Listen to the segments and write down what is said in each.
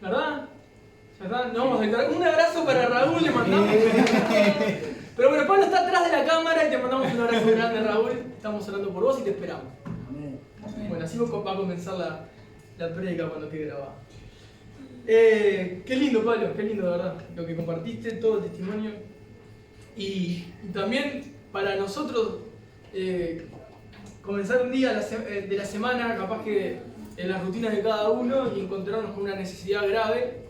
¿Verdad? ¿Verdad? No vamos a entrar. Un abrazo para Raúl, le mandamos. Pero bueno, Pablo está atrás de la cámara y te mandamos un abrazo grande, Raúl. Estamos orando por vos y te esperamos. Bueno, así va a comenzar la prédica cuando quede grabada. Qué lindo, Pablo, qué lindo, de verdad, lo que compartiste, todo el testimonio. Y también para nosotros, comenzar un día de la semana, capaz que en las rutinas de cada uno, y encontrarnos con una necesidad grave,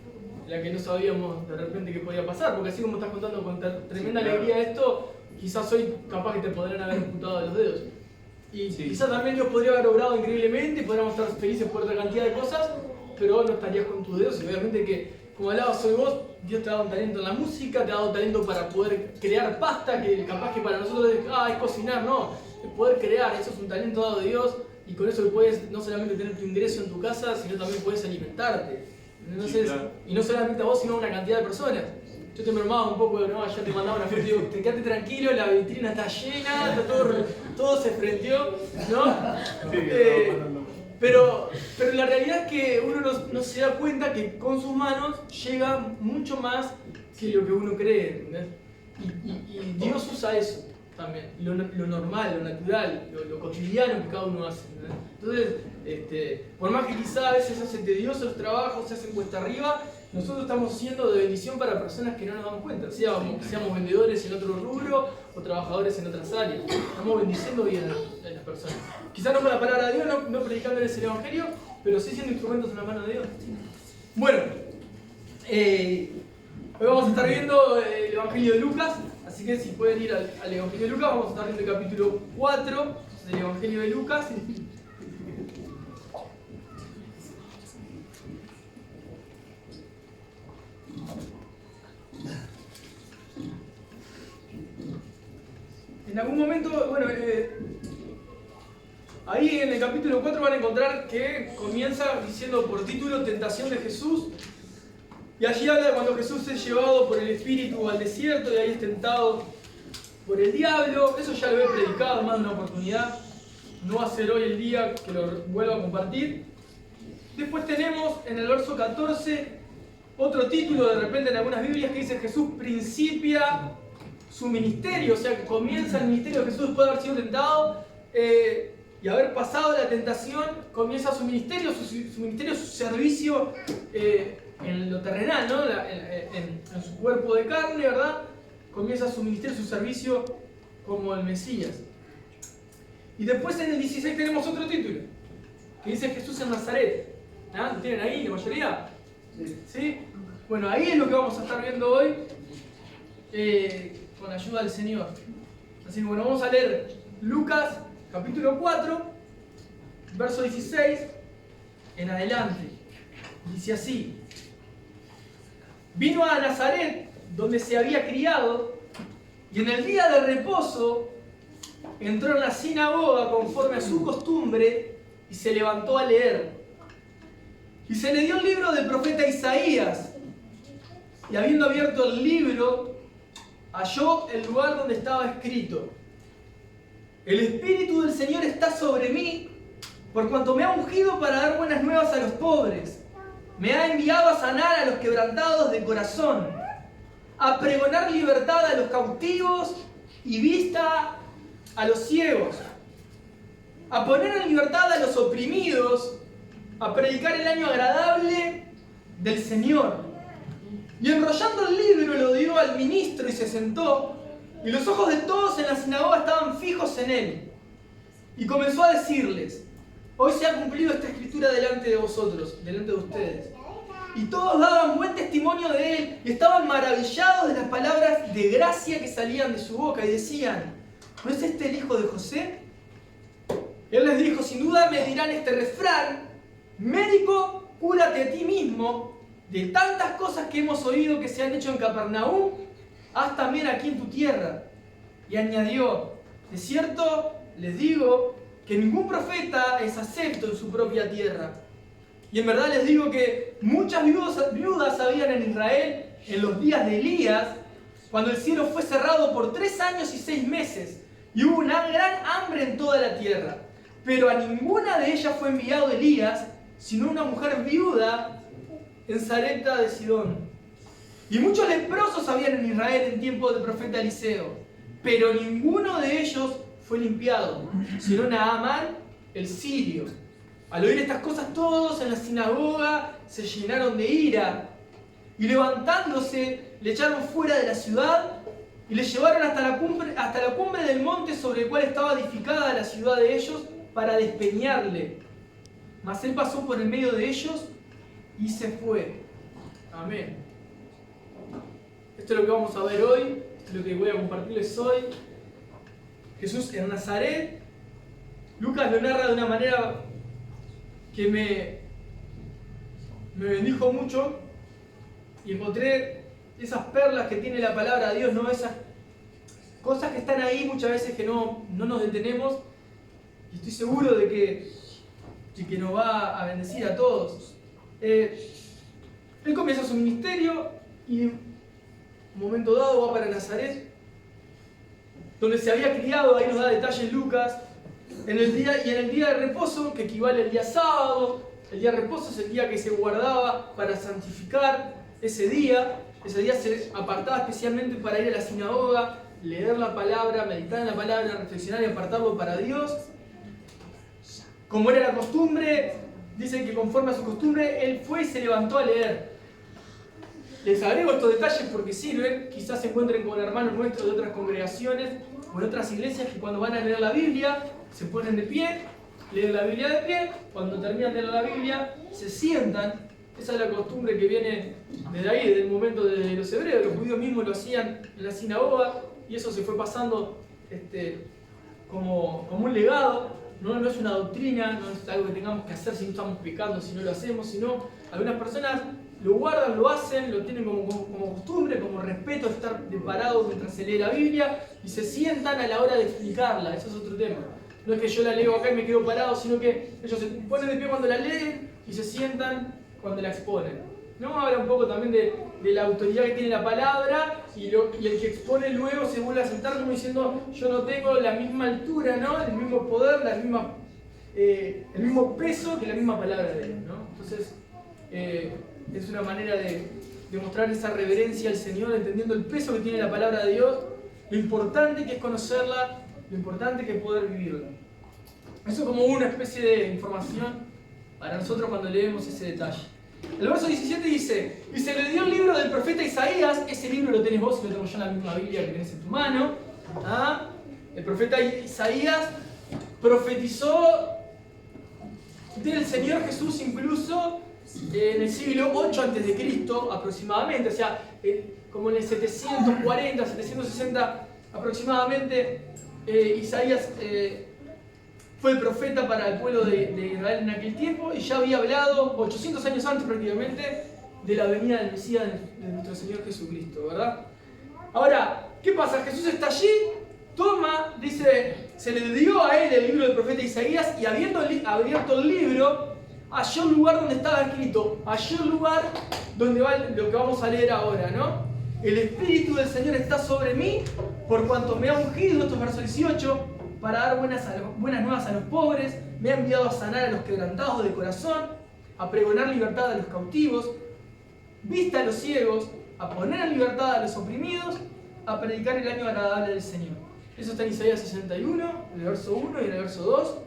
la que no sabíamos de repente que podía pasar, porque así como estás contando con tremenda alegría esto, quizás hoy capaz que te podrían haber amputado de los dedos. Y quizás también Dios podría haber obrado increíblemente, podríamos estar felices por otra cantidad de cosas, pero vos no estarías con tus dedos. Y obviamente que, como hablabas hoy vos, Dios te ha dado un talento en la música, te ha dado un talento para poder crear pasta, que capaz que para nosotros es cocinar, no, es poder crear, eso es un talento dado de Dios, y con eso puedes no solamente tener tu ingreso en tu casa, sino también puedes alimentarte. Entonces, sí, claro. Y no solamente a vos, sino a una cantidad de personas. Yo te bromaba un poco, no, ya te mandaba una foto y digo, te quedaste tranquilo, la vitrina está llena, está todo se prendió, ¿no? Pero la realidad es que uno no se da cuenta que con sus manos llega mucho más que lo que uno cree, ¿entendés? Y Dios usa eso también, lo normal, lo natural, lo cotidiano que cada uno hace, ¿entendés? Entonces, por más que quizá a veces se hacen tediosos los trabajos, se hacen cuesta arriba, nosotros estamos siendo de bendición para personas que no nos damos cuenta, seamos vendedores en otro rubro o trabajadores en otras áreas. Estamos bendiciendo bien a las personas. Quizás no con la palabra de Dios, no predicándoles el Evangelio, pero sí siendo instrumentos en la mano de Dios. Bueno, hoy vamos a estar viendo el Evangelio de Lucas, así que si pueden ir al Evangelio de Lucas, vamos a estar viendo el capítulo 4 del Evangelio de Lucas. En algún momento, bueno, ahí en el capítulo 4 van a encontrar que comienza diciendo por título Tentación de Jesús. Y allí habla de cuando Jesús es llevado por el Espíritu al desierto y ahí es tentado por el diablo. Eso ya lo he predicado, más de una oportunidad. No va a ser hoy el día que lo vuelva a compartir. Después tenemos en el verso 14 otro título de repente en algunas Biblias que dice Jesús principia su ministerio, o sea que comienza el ministerio de Jesús después de haber sido tentado y haber pasado la tentación, comienza su ministerio, su servicio en lo terrenal, ¿no? En su cuerpo de carne, ¿verdad? Comienza su ministerio, su servicio como el Mesías. Y después en el 16 tenemos otro título, que dice Jesús en Nazaret. ¿Ah? ¿Lo tienen ahí la mayoría? ¿Sí? Bueno, ahí es lo que vamos a estar viendo hoy. Con ayuda del Señor. Así que bueno, vamos a leer Lucas capítulo 4, verso 16 en adelante. Dice así: vino a Nazaret, donde se había criado, y en el día de reposo entró en la sinagoga conforme a su costumbre y se levantó a leer. Y se le dio el libro del profeta Isaías, y habiendo abierto el libro, halló el lugar donde estaba escrito: el Espíritu del Señor está sobre mí, por cuanto me ha ungido para dar buenas nuevas a los pobres. Me ha enviado a sanar a los quebrantados de corazón, a pregonar libertad a los cautivos y vista a los ciegos, a poner en libertad a los oprimidos, a predicar el año agradable del Señor. Y enrollando el libro lo dio al ministro y se sentó, y los ojos de todos en la sinagoga estaban fijos en él. Y comenzó a decirles: hoy se ha cumplido esta escritura delante de vosotros, delante de ustedes. Y todos daban buen testimonio de él y estaban maravillados de las palabras de gracia que salían de su boca y decían: ¿no es este el hijo de José? Él les dijo: sin duda me dirán este refrán: médico, cúrate a ti mismo. De tantas cosas que hemos oído que se han hecho en Capernaum, haz también aquí en tu tierra. Y añadió: de cierto les digo que ningún profeta es acepto en su propia tierra. Y en verdad les digo que muchas viudas habían en Israel en los días de Elías, cuando el cielo fue cerrado por 3 años y 6 meses, y hubo una gran hambre en toda la tierra. Pero a ninguna de ellas fue enviado Elías, sino una mujer viuda en Sarepta de Sidón. Y muchos leprosos habían en Israel en tiempo del profeta Eliseo, pero ninguno de ellos fue limpiado, sino Naamán el sirio. Al oír estas cosas, todos en la sinagoga se llenaron de ira, y levantándose le echaron fuera de la ciudad y le llevaron hasta la cumbre del monte sobre el cual estaba edificada la ciudad de ellos, para despeñarle. Mas él pasó por el medio de ellos y se fue. Amén. Esto es lo que vamos a ver hoy, esto es lo que voy a compartirles hoy. Jesús en Nazaret. Lucas lo narra de una manera que me bendijo mucho, y encontré esas perlas que tiene la palabra de Dios, ¿no? Esas cosas que están ahí muchas veces que no nos detenemos, y estoy seguro de que nos va a bendecir a todos. Él comienza su ministerio y en un momento dado va para Nazaret, donde se había criado. Ahí nos da detalles Lucas. En el día de reposo, que equivale al día sábado, el día de reposo es el día que se guardaba para santificar ese día. Ese día se apartaba especialmente para ir a la sinagoga, leer la palabra, meditar en la palabra, reflexionar y apartarlo para Dios. Como era la costumbre, dice que conforme a su costumbre, él fue y se levantó a leer. Les agrego estos detalles porque sirven. Quizás se encuentren con hermanos nuestros de otras congregaciones o en otras iglesias que cuando van a leer la Biblia se ponen de pie, leen la Biblia de pie, cuando terminan de leer la Biblia se sientan. Esa es la costumbre que viene desde ahí, desde el momento de los hebreos. Los judíos mismos lo hacían en la sinagoga y eso se fue pasando como un legado. No es una doctrina, no es algo que tengamos que hacer si no estamos pecando, si no lo hacemos, sino algunas personas lo guardan, lo hacen, lo tienen como costumbre, como respeto, estar parados mientras se lee la Biblia y se sientan a la hora de explicarla. Eso es otro tema. No es que yo la leo acá y me quedo parado, sino que ellos se ponen de pie cuando la leen y se sientan cuando la exponen. ¿No? Habla un poco también de la autoridad que tiene la palabra y el que expone luego se vuelve a sentar como diciendo: yo no tengo la misma altura, ¿no? El mismo poder, el mismo peso que la misma palabra de Dios, ¿no? Entonces, es una manera de mostrar esa reverencia al Señor, entendiendo el peso que tiene la palabra de Dios, lo importante que es conocerla, lo importante que es poder vivirla. Eso como una especie de información para nosotros cuando leemos ese detalle. El verso 17 dice: y se le dio el libro del profeta Isaías. Ese libro lo tenés vos y lo tengo yo en la misma Biblia que tenés en tu mano. El profeta Isaías profetizó del Señor Jesús incluso en el siglo 8 a.C. aproximadamente, o sea, como en el 740, 760 aproximadamente. Isaías fue el profeta para el pueblo de Israel en aquel tiempo y ya había hablado 800 años antes prácticamente de la venida del Mesías de nuestro Señor Jesucristo, ¿verdad? Ahora, ¿qué pasa? Jesús está allí, toma, dice, se le dio a él el libro del profeta Isaías y habiendo abierto el libro, halló el lugar donde estaba escrito, halló el lugar donde va lo que vamos a leer ahora, ¿no? El Espíritu del Señor está sobre mí, por cuanto me ha ungido, esto es verso 18, para dar buenas nuevas a los pobres, me ha enviado a sanar a los quebrantados de corazón, a pregonar libertad a los cautivos, vista a los ciegos, a poner en libertad a los oprimidos, a predicar el año agradable del Señor. Eso está en Isaías 61, en el verso 1 y en el verso 2.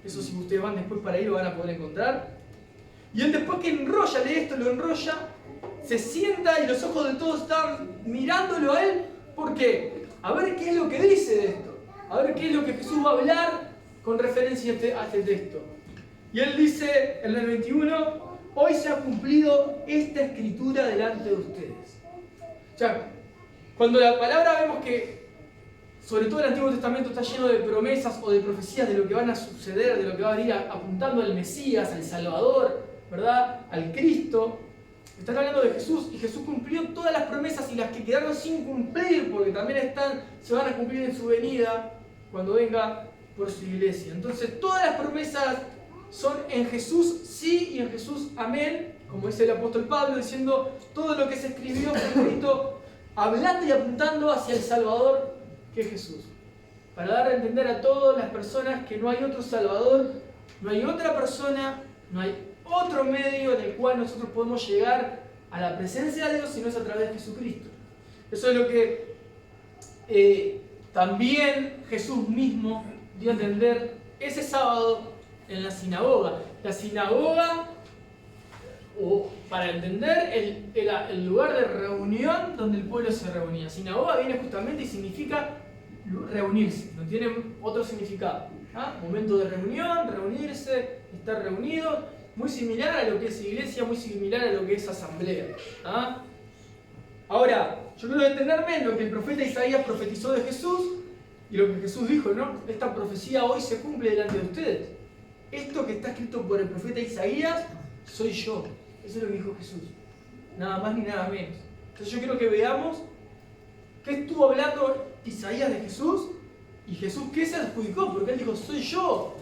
Eso si ustedes van después para ahí lo van a poder encontrar. Y él después que enrolla, lee esto, lo enrolla, se sienta y los ojos de todos están mirándolo a él. ¿Por qué? A ver qué es lo que dice de esto. A ver qué es lo que Jesús va a hablar con referencia a este texto. Y él dice en el 21, hoy se ha cumplido esta escritura delante de ustedes. O sea, cuando la palabra vemos que, sobre todo el Antiguo Testamento, está lleno de promesas o de profecías de lo que van a suceder, de lo que va a venir apuntando al Mesías, al Salvador, ¿verdad? Al Cristo. Están hablando de Jesús y Jesús cumplió todas las promesas y las que quedaron sin cumplir, porque también se van a cumplir en su venida cuando venga por su iglesia. Entonces todas las promesas son en Jesús sí y en Jesús amén, como dice el apóstol Pablo, diciendo todo lo que se escribió fue escrito hablando y apuntando hacia el Salvador que es Jesús, para dar a entender a todas las personas que no hay otro Salvador, no hay otra persona, no hay otro medio en el cual nosotros podemos llegar a la presencia de Dios si no es a través de Jesucristo. Eso es lo que también Jesús mismo dio a entender ese sábado en la sinagoga. La sinagoga, o para entender, era el lugar de reunión donde el pueblo se reunía. Sinagoga viene justamente y significa reunirse, no tiene otro significado. Momento de reunión, reunirse, estar reunidos, muy similar a lo que es iglesia, muy similar a lo que es asamblea. Ahora, yo quiero detenerme en lo que el profeta Isaías profetizó de Jesús y lo que Jesús dijo, ¿no? Esta profecía hoy se cumple delante de ustedes. Esto que está escrito por el profeta Isaías, soy yo. Eso es lo que dijo Jesús. Nada más ni nada menos. Entonces yo quiero que veamos qué estuvo hablando Isaías de Jesús y Jesús qué se adjudicó, porque él dijo, soy yo.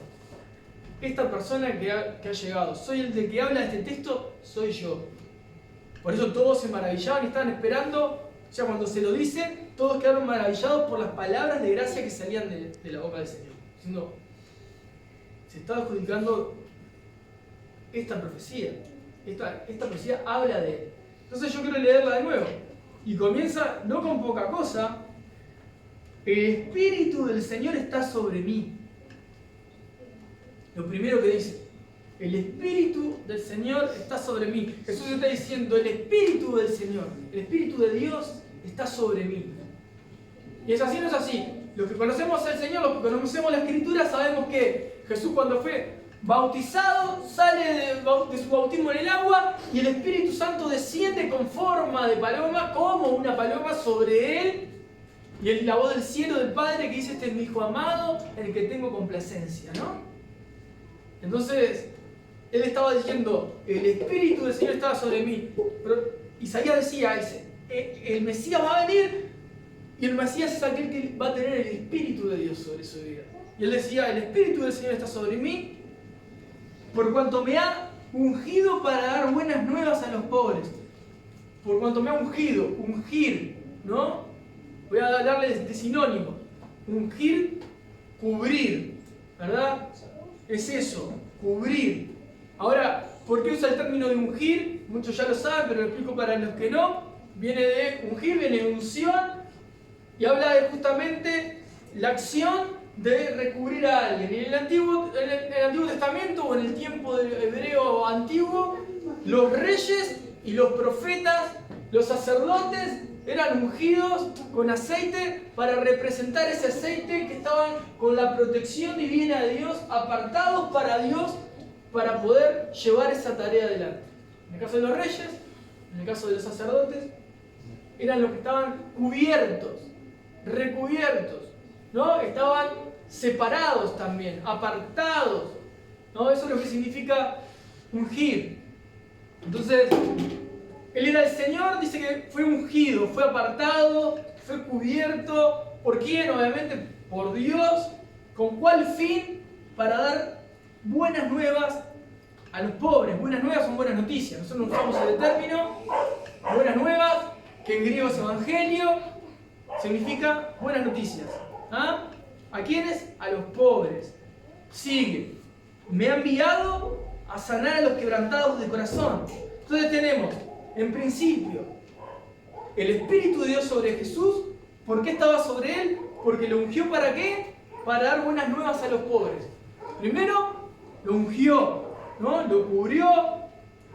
Esta persona que ha llegado, soy el de que habla de este texto, soy yo. Por eso todos se maravillaban y estaban esperando, ya cuando se lo dice, todos quedaron maravillados por las palabras de gracia que salían de la boca del Señor. Diciendo, se está adjudicando esta profecía. Esta profecía habla de él. Entonces yo quiero leerla de nuevo. Y comienza, no con poca cosa, el Espíritu del Señor está sobre mí. Lo primero que dice, el Espíritu del Señor está sobre mí. Jesús está diciendo, el Espíritu del Señor, el Espíritu de Dios está sobre mí. Y es así, no es así. Los que conocemos al Señor, los que conocemos la Escritura, sabemos que Jesús cuando fue bautizado, sale de su bautismo en el agua y el Espíritu Santo desciende con forma de paloma, como una paloma sobre él. Y es la voz del cielo del Padre que dice, este es mi Hijo amado, en el que tengo complacencia, ¿no? Entonces, él estaba diciendo, el Espíritu del Señor estaba sobre mí. Pero Isaías decía, el Mesías va a venir y el Mesías es aquel que va a tener el Espíritu de Dios sobre su vida. Y él decía, el Espíritu del Señor está sobre mí, por cuanto me ha ungido para dar buenas nuevas a los pobres. Por cuanto me ha ungido, ungir, ¿no? Voy a darles de sinónimo. Ungir, cubrir, ¿verdad? Es eso, cubrir. Ahora, ¿por qué usa el término de ungir? Muchos ya lo saben, pero lo explico para los que no. Viene de ungir, viene de unción, y habla de justamente la acción de recubrir a alguien. En el Antiguo Testamento, o en el tiempo hebreo antiguo, los reyes y los profetas, los sacerdotes, eran ungidos con aceite para representar ese aceite, que estaban con la protección divina de Dios, apartados para Dios, para poder llevar esa tarea adelante. En el caso de los reyes, en el caso de los sacerdotes, eran los que estaban cubiertos, recubiertos, ¿no? Estaban separados también, apartados, ¿no? Eso es lo que significa ungir. Entonces, él era el Señor, dice que fue ungido, fue apartado, fue cubierto. ¿Por quién? Obviamente por Dios. ¿Con cuál fin? Para dar buenas nuevas a los pobres. Buenas nuevas son buenas noticias. Nosotros usamos el término buenas nuevas, que en griego es evangelio, significa buenas noticias. ¿A quiénes? A los pobres. Sigue. Me ha enviado a sanar a los quebrantados de corazón. Entonces tenemos, en principio, el Espíritu de Dios sobre Jesús. ¿Por qué estaba sobre él? Porque lo ungió ¿para qué? Para dar buenas nuevas a los pobres. Primero, lo ungió, ¿no? Lo cubrió,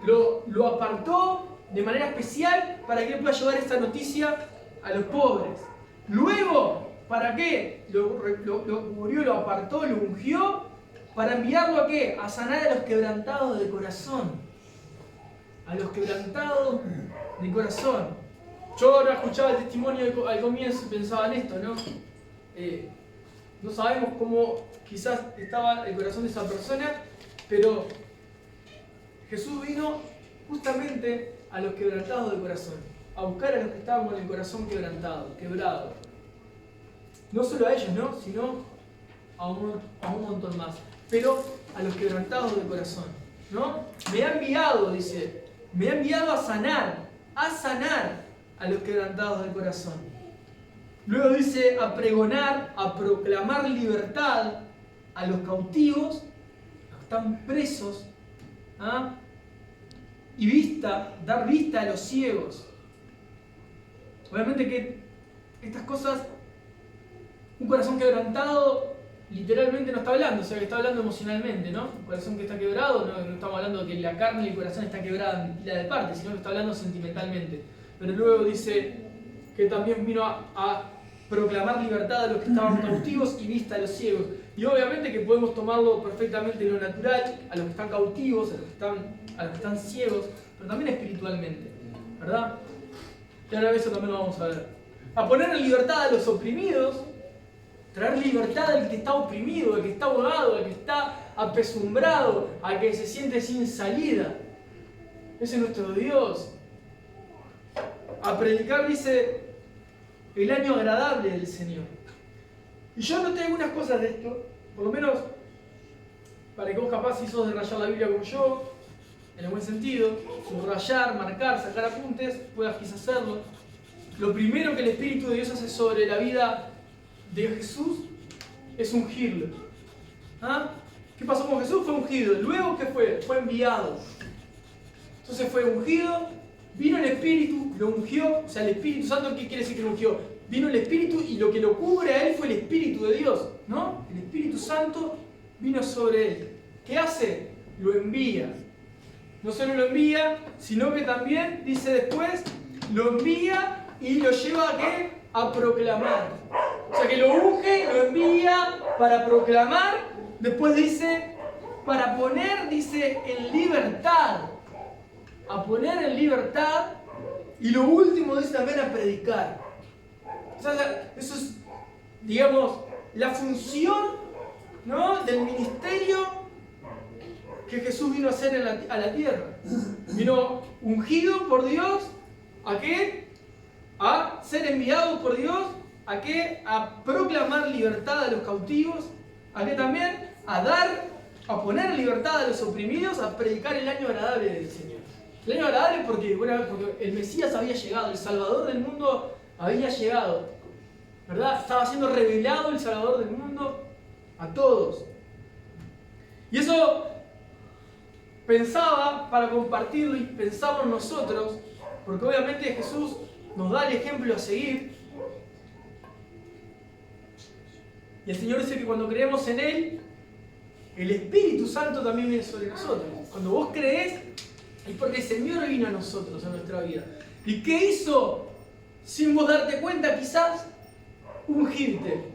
lo apartó de manera especial para que él pueda llevar esta noticia a los pobres. Luego, ¿para qué? Lo cubrió, lo apartó, lo ungió, para enviarlo ¿a qué? A sanar a los quebrantados de corazón. A los quebrantados de corazón. Yo ahora escuchaba el testimonio al comienzo y pensaba en esto, ¿no? No sabemos cómo quizás estaba el corazón de esa persona, pero Jesús vino justamente a los quebrantados de corazón, a buscar a los que estaban con el corazón quebrantado, quebrado. No solo a ellos, ¿no? Sino a un montón más. Pero a los quebrantados de corazón, ¿no? Me ha enviado, dice, me ha enviado a sanar a los quebrantados del corazón. Luego dice a pregonar, a proclamar libertad a los cautivos, los que están presos, y dar vista a los ciegos. Obviamente que estas cosas, un corazón quebrantado literalmente no está hablando, o sea que está hablando emocionalmente, ¿no? Un corazón que está quebrado, no estamos hablando de que la carne y el corazón está quebrada en pila de partes, sino que está hablando sentimentalmente. Pero luego dice que también vino a proclamar libertad a los que estaban cautivos y vista a los ciegos. Y obviamente que podemos tomarlo perfectamente en lo natural, a los que están cautivos, a los que están ciegos, pero también espiritualmente, ¿verdad? Y ahora eso también lo vamos a ver. A poner en libertad a los oprimidos, traer libertad al que está oprimido, al que está ahogado, al que está apesumbrado, al que se siente sin salida. Ese es nuestro Dios. A predicar, dice, el año agradable del Señor. Y yo noté algunas cosas de esto, por lo menos para que vos capaz, si sos de rayar la Biblia como yo, en el buen sentido, subrayar, marcar, sacar apuntes, puedas quizás hacerlo. Lo primero que el Espíritu de Dios hace sobre la vida de Jesús es ungirlo. ¿Ah? ¿Qué pasó con Jesús? Fue ungido. Luego, ¿qué fue? Fue enviado. Entonces fue ungido, vino el Espíritu, lo ungió. O sea, el Espíritu Santo, ¿qué quiere decir que lo ungió? Vino el Espíritu y lo que lo cubre a él fue el Espíritu de Dios, ¿no? El Espíritu Santo vino sobre él. ¿Qué hace? Lo envía. No solo lo envía, sino que también, dice después, lo envía y lo lleva ¿a qué? A proclamar. O sea que lo unge, lo envía para proclamar, después dice, para poner, dice, en libertad. A poner en libertad, y lo último dice también a predicar. O sea, eso es, digamos, la función, ¿no?, del ministerio que Jesús vino a hacer a la tierra. Vino ungido por Dios, ¿a qué? A ser enviado por Dios, ¿a qué? A proclamar libertad a los cautivos, ¿a qué también? A poner en libertad a los oprimidos, a predicar el año agradable del Señor. El año agradable porque el Mesías había llegado, el Salvador del mundo había llegado, ¿verdad? Estaba siendo revelado el Salvador del mundo a todos. Y eso pensaba para compartirlo y pensamos nosotros, porque obviamente Jesús nos da el ejemplo a seguir. Y el Señor dice que cuando creemos en Él, el Espíritu Santo también viene sobre nosotros. Cuando vos creés, es porque el Señor vino a nosotros, a nuestra vida. ¿Y qué hizo? Sin vos darte cuenta, quizás, ungirte,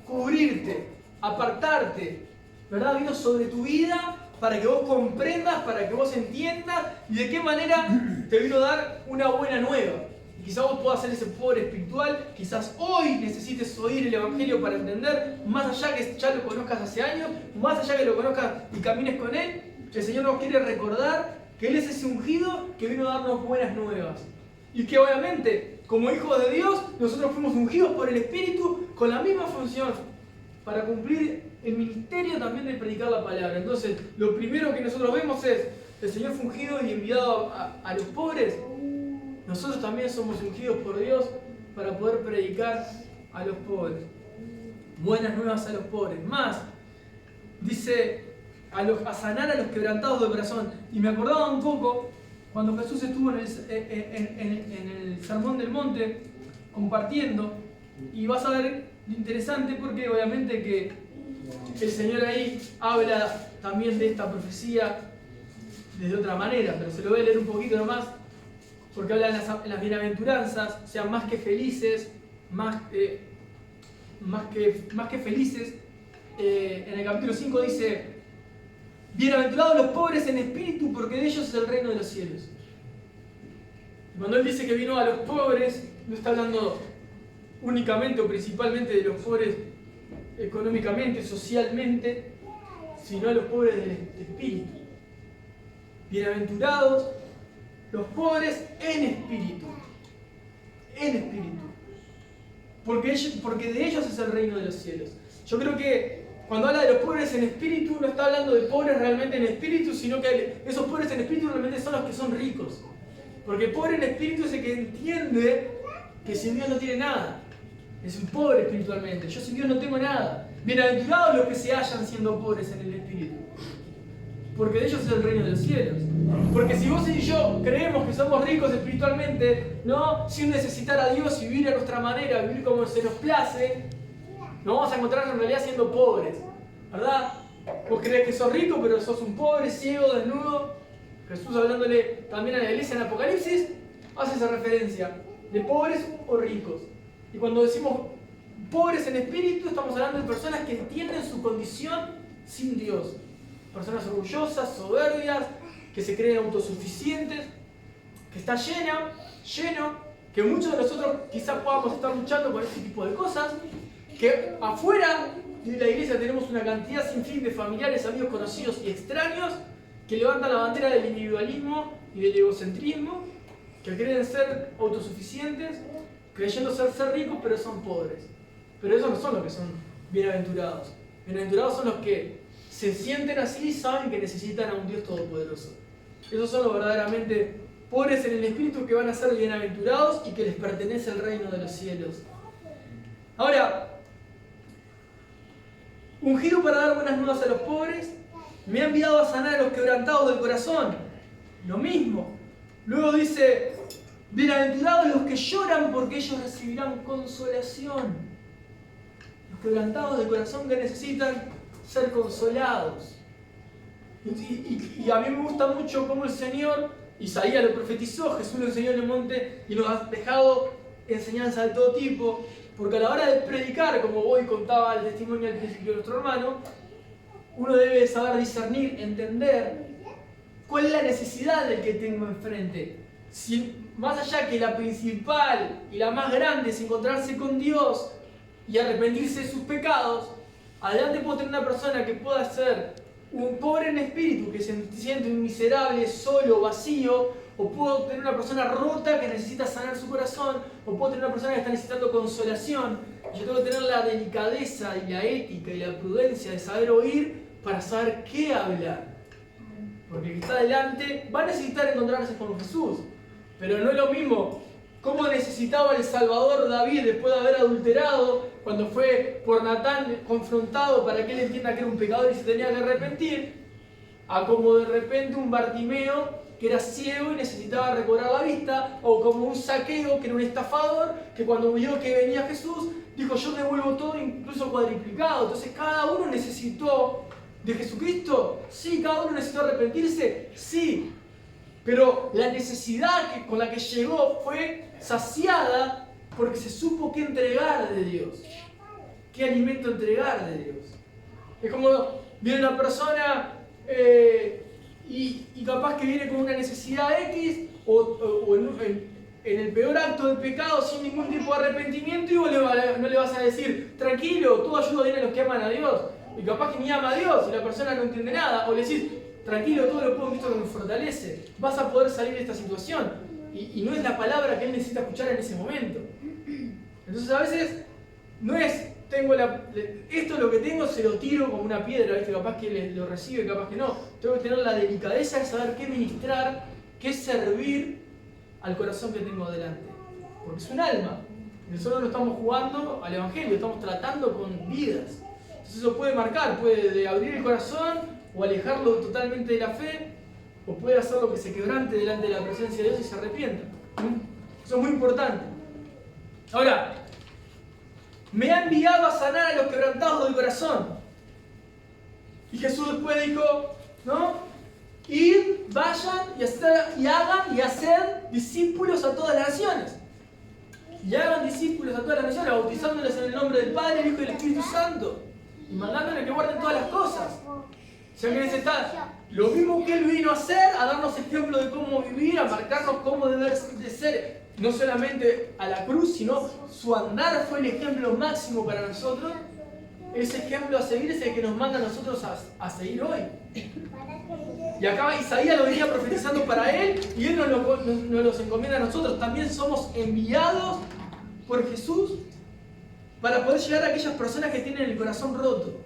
cubrirte, apartarte, ¿verdad? Vino sobre tu vida para que vos comprendas, para que vos entiendas y de qué manera te vino a dar una buena nueva. Quizás vos puedas ser ese pobre espiritual, quizás hoy necesites oír el Evangelio para entender, más allá que ya lo conozcas hace años, más allá que lo conozcas y camines con Él, el Señor nos quiere recordar que Él es ese ungido que vino a darnos buenas nuevas. Y que obviamente, como hijos de Dios, nosotros fuimos ungidos por el Espíritu con la misma función, para cumplir el ministerio también de predicar la palabra. Entonces, lo primero que nosotros vemos es, el Señor fue ungido y enviado a los pobres. Nosotros también somos ungidos por Dios para poder predicar a los pobres. Buenas nuevas a los pobres. Más, dice, a sanar a los quebrantados de corazón. Y me acordaba un poco cuando Jesús estuvo en el Sermón del Monte compartiendo. Y vas a ver lo interesante porque obviamente que el Señor ahí habla también de esta profecía desde otra manera. Pero se lo voy a leer un poquito nomás. Porque habla en las bienaventuranzas, sean más que felices, más que felices. En el capítulo 5 dice, bienaventurados los pobres en espíritu, porque de ellos es el reino de los cielos. Y cuando Él dice que vino a los pobres, no está hablando únicamente o principalmente de los pobres económicamente, socialmente, sino a los pobres del espíritu. Bienaventurados los pobres en espíritu. En espíritu. Porque de ellos es el reino de los cielos. Yo creo que cuando habla de los pobres en espíritu, no está hablando de pobres realmente en espíritu, sino que esos pobres en espíritu realmente son los que son ricos. Porque el pobre en espíritu es el que entiende que sin Dios no tiene nada. Es un pobre espiritualmente. Yo sin Dios no tengo nada. Bienaventurados los que se hallan siendo pobres en el espíritu. porque de ellos es el reino de los cielos. Porque si vos y yo creemos que somos ricos espiritualmente, ¿no? Sin necesitar a Dios y vivir a nuestra manera, vivir como se nos place, nos vamos a encontrar en realidad siendo pobres, ¿verdad? Vos creés que sos rico, pero sos un pobre, ciego, desnudo. Jesús, hablándole también a la iglesia en Apocalipsis, hace esa referencia de pobres o ricos. Y cuando decimos pobres en espíritu, estamos hablando de personas que entienden su condición sin Dios. Personas orgullosas, soberbias, que se creen autosuficientes, que está lleno, que muchos de nosotros quizás podamos estar luchando con este tipo de cosas, que afuera de la iglesia tenemos una cantidad sin fin de familiares, amigos, conocidos y extraños que levantan la bandera del individualismo y del egocentrismo, que creen ser autosuficientes, creyendo ser ricos, pero son pobres. Pero esos no son los que son bienaventurados. Bienaventurados son los que se sienten así y saben que necesitan a un Dios todopoderoso. Esos son los verdaderamente pobres en el espíritu, que van a ser bienaventurados y que les pertenece el reino de los cielos. Ahora, ungido para dar buenas nuevas a los pobres, me ha enviado a sanar a los quebrantados del corazón. Lo mismo. Luego dice, bienaventurados los que lloran, porque ellos recibirán consolación. Los quebrantados del corazón que necesitan ser consolados. Y a mí me gusta mucho cómo el Señor, Isaías lo profetizó, Jesús lo enseñó en el monte y nos ha dejado enseñanza de todo tipo, porque a la hora de predicar, como hoy contaba el testimonio al principio de nuestro hermano, uno debe saber discernir, entender cuál es la necesidad del que tengo enfrente. Si más allá que la principal y la más grande es encontrarse con Dios y arrepentirse de sus pecados, adelante puedo tener una persona que pueda ser un pobre en espíritu, que se siente un miserable, solo, vacío, o puedo tener una persona rota que necesita sanar su corazón, o puedo tener una persona que está necesitando consolación. Yo tengo que tener la delicadeza y la ética y la prudencia de saber oír para saber qué hablar. Porque el que está delante va a necesitar encontrarse con Jesús, pero no es lo mismo cómo necesitaba el Salvador David después de haber adulterado, cuando fue por Natán confrontado para que él entienda que era un pecador y se tenía que arrepentir, a como de repente un Bartimeo que era ciego y necesitaba recobrar la vista, o como un Zaqueo que era un estafador que cuando vio que venía Jesús dijo, yo devuelvo todo, incluso cuadriplicado. Entonces cada uno necesitó de Jesucristo, sí, cada uno necesitó arrepentirse, sí, pero la necesidad con la que llegó fue saciada porque se supo qué entregar de Dios, qué alimento entregar de Dios. Es como viene una persona y capaz que viene con una necesidad X o en el peor acto del pecado sin ningún tipo de arrepentimiento, y vos no le vas a decir, tranquilo, todo ayuda viene a los que aman a Dios. Y capaz que ni ama a Dios y la persona no entiende nada. O le decís, tranquilo, todo lo puedo en Cristo que me fortalece. Vas a poder salir de esta situación. Y no es la palabra que él necesita escuchar en ese momento. Entonces a veces no es, esto es lo que tengo, se lo tiro como una piedra, ¿viste? Capaz que lo recibe, capaz que no. Tengo que tener la delicadeza de saber qué ministrar, qué servir al corazón que tengo delante. Porque es un alma. Nosotros no estamos jugando al Evangelio, estamos tratando con vidas. Entonces eso puede marcar, puede abrir el corazón o alejarlo totalmente de la fe, o puede hacerlo que se quebrante delante de la presencia de Dios y se arrepienta. Eso es muy importante. Ahora, me ha enviado a sanar a los quebrantados del corazón. Y Jesús después dijo, ¿no? Id, vayan y hagan y haced discípulos a todas las naciones. Y hagan discípulos a todas las naciones, bautizándoles en el nombre del Padre, el Hijo y del Espíritu Santo, y mandándoles que guarden todas las cosas. O sea que necesita lo mismo que Él vino a hacer, a darnos ejemplo de cómo vivir, a marcarnos cómo debe de ser, no solamente a la cruz, sino su andar fue el ejemplo máximo para nosotros. Ese ejemplo a seguir es el que nos manda a nosotros a seguir hoy. Y acá Isaías lo venía profetizando para él y él nos los encomienda a nosotros. También somos enviados por Jesús para poder llegar a aquellas personas que tienen el corazón roto.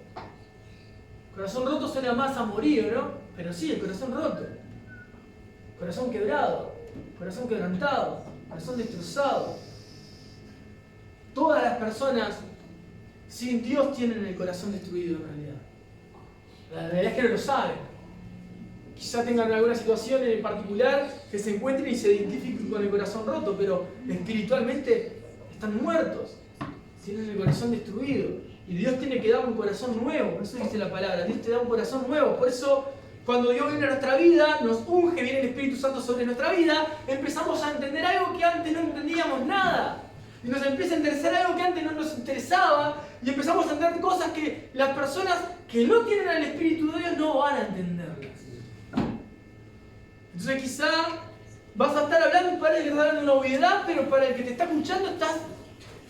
Corazón roto suena más amorío, ¿no? Pero sí, el corazón roto. Corazón quebrado, corazón quebrantado, corazón destrozado. Todas las personas sin Dios tienen el corazón destruido en realidad. La realidad es que no lo saben. quizá tengan alguna situación en particular que se encuentren y se identifiquen con el corazón roto, pero espiritualmente están muertos, tienen el corazón destruido. Y Dios tiene que dar un corazón nuevo, eso dice la palabra, Dios te da un corazón nuevo. Por eso, cuando Dios viene a nuestra vida, nos unge, viene el Espíritu Santo sobre nuestra vida, empezamos a entender algo que antes no entendíamos nada. Y nos empieza a interesar algo que antes no nos interesaba, y empezamos a entender cosas que las personas que no tienen al Espíritu de Dios no van a entenderlas. Entonces quizá vas a estar hablando y parece que estás hablando una obviedad, pero para el que te está escuchando estás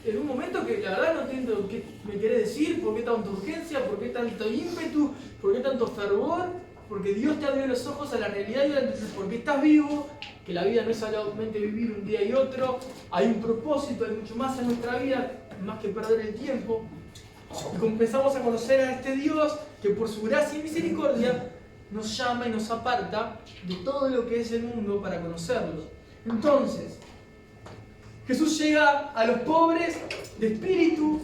en un momento que la verdad no entiendo qué me querés decir, por qué tanta urgencia, por qué tanto ímpetu, por qué tanto fervor, porque Dios te abrió los ojos a la realidad y entonces porque estás vivo, que la vida no es solamente vivir un día y otro, hay un propósito, hay mucho más en nuestra vida, más que perder el tiempo. Y comenzamos a conocer a este Dios que por su gracia y misericordia nos llama y nos aparta de todo lo que es el mundo para conocerlo. Entonces, Jesús llega a los pobres de espíritu,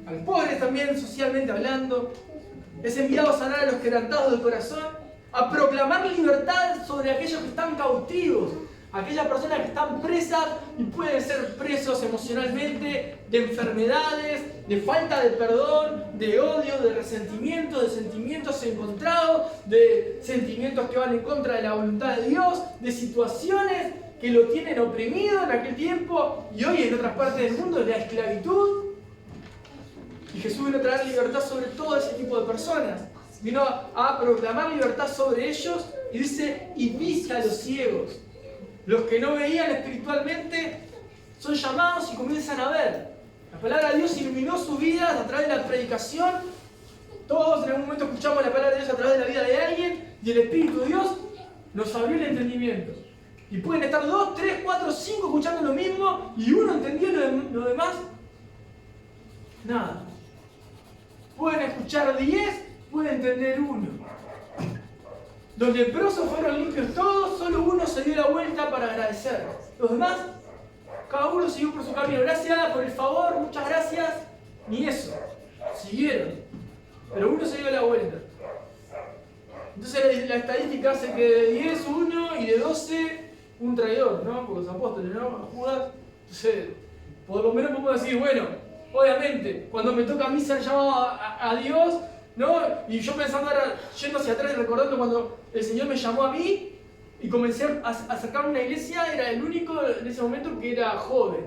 a los pobres también socialmente hablando, es enviado a sanar a los quebrantados del corazón, a proclamar libertad sobre aquellos que están cautivos, aquellas personas que están presas y pueden ser presos emocionalmente de enfermedades, de falta de perdón, de odio, de resentimiento, de sentimientos encontrados, de sentimientos que van en contra de la voluntad de Dios, de situaciones que lo tienen oprimido en aquel tiempo y hoy en otras partes del mundo, de la esclavitud. Y Jesús vino a traer libertad sobre todo ese tipo de personas. Vino a proclamar libertad sobre ellos y dice, y viste a los ciegos. Los que no veían espiritualmente son llamados y comienzan a ver. La palabra de Dios iluminó sus vidas a través de la predicación. Todos en algún momento escuchamos la palabra de Dios a través de la vida de alguien y el Espíritu de Dios nos abrió el entendimiento. Y pueden estar 2, 3, 4, 5 escuchando lo mismo y uno entendió lo demás. Nada. Pueden escuchar 10, pueden entender 1. Los leprosos fueron limpios todos, solo uno se dio la vuelta para agradecer. Los demás, cada uno siguió por su camino. Gracias por el favor, muchas gracias. Ni eso. Siguieron. Pero uno se dio la vuelta. Entonces la estadística hace que de 10, 1 y de 12, un traidor, ¿no? Porque los apóstoles, ¿no? Judas. Entonces, por lo menos podemos decir, bueno, obviamente, cuando me toca a mí ser llamado a Dios, ¿no? Y yo pensando ahora, yendo hacia atrás y recordando cuando el Señor me llamó a mí y comencé a acercarme a una iglesia, era el único en ese momento que era joven,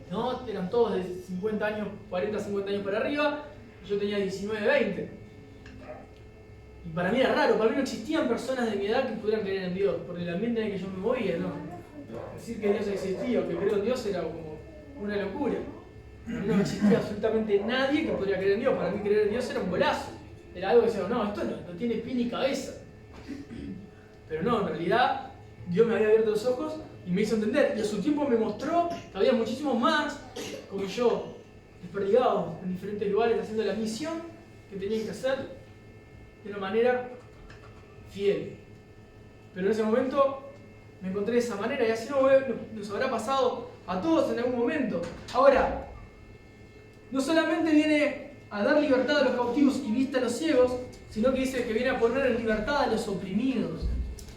¿no? Eran todos de 50 años, 40, 50 años para arriba, yo tenía 19, 20. Y para mí era raro, para mí no existían personas de mi edad que pudieran creer en Dios, porque el ambiente en el que yo me movía, ¿no? Decir que Dios existía o que creo en Dios era como una locura. No existía absolutamente nadie que podría creer en Dios. Para mí creer en Dios era un golazo. Era algo que decía, no, esto no tiene pie ni cabeza. Pero no, en realidad Dios me había abierto los ojos y me hizo entender. Y a su tiempo me mostró que había muchísimos más, como yo, desperdigados en diferentes lugares haciendo la misión que tenían que hacer de una manera fiel. Pero en ese momento me encontré de esa manera y así nos habrá pasado a todos en algún momento. Ahora, no solamente viene a dar libertad a los cautivos y vista a los ciegos, sino que dice que viene a poner en libertad a los oprimidos.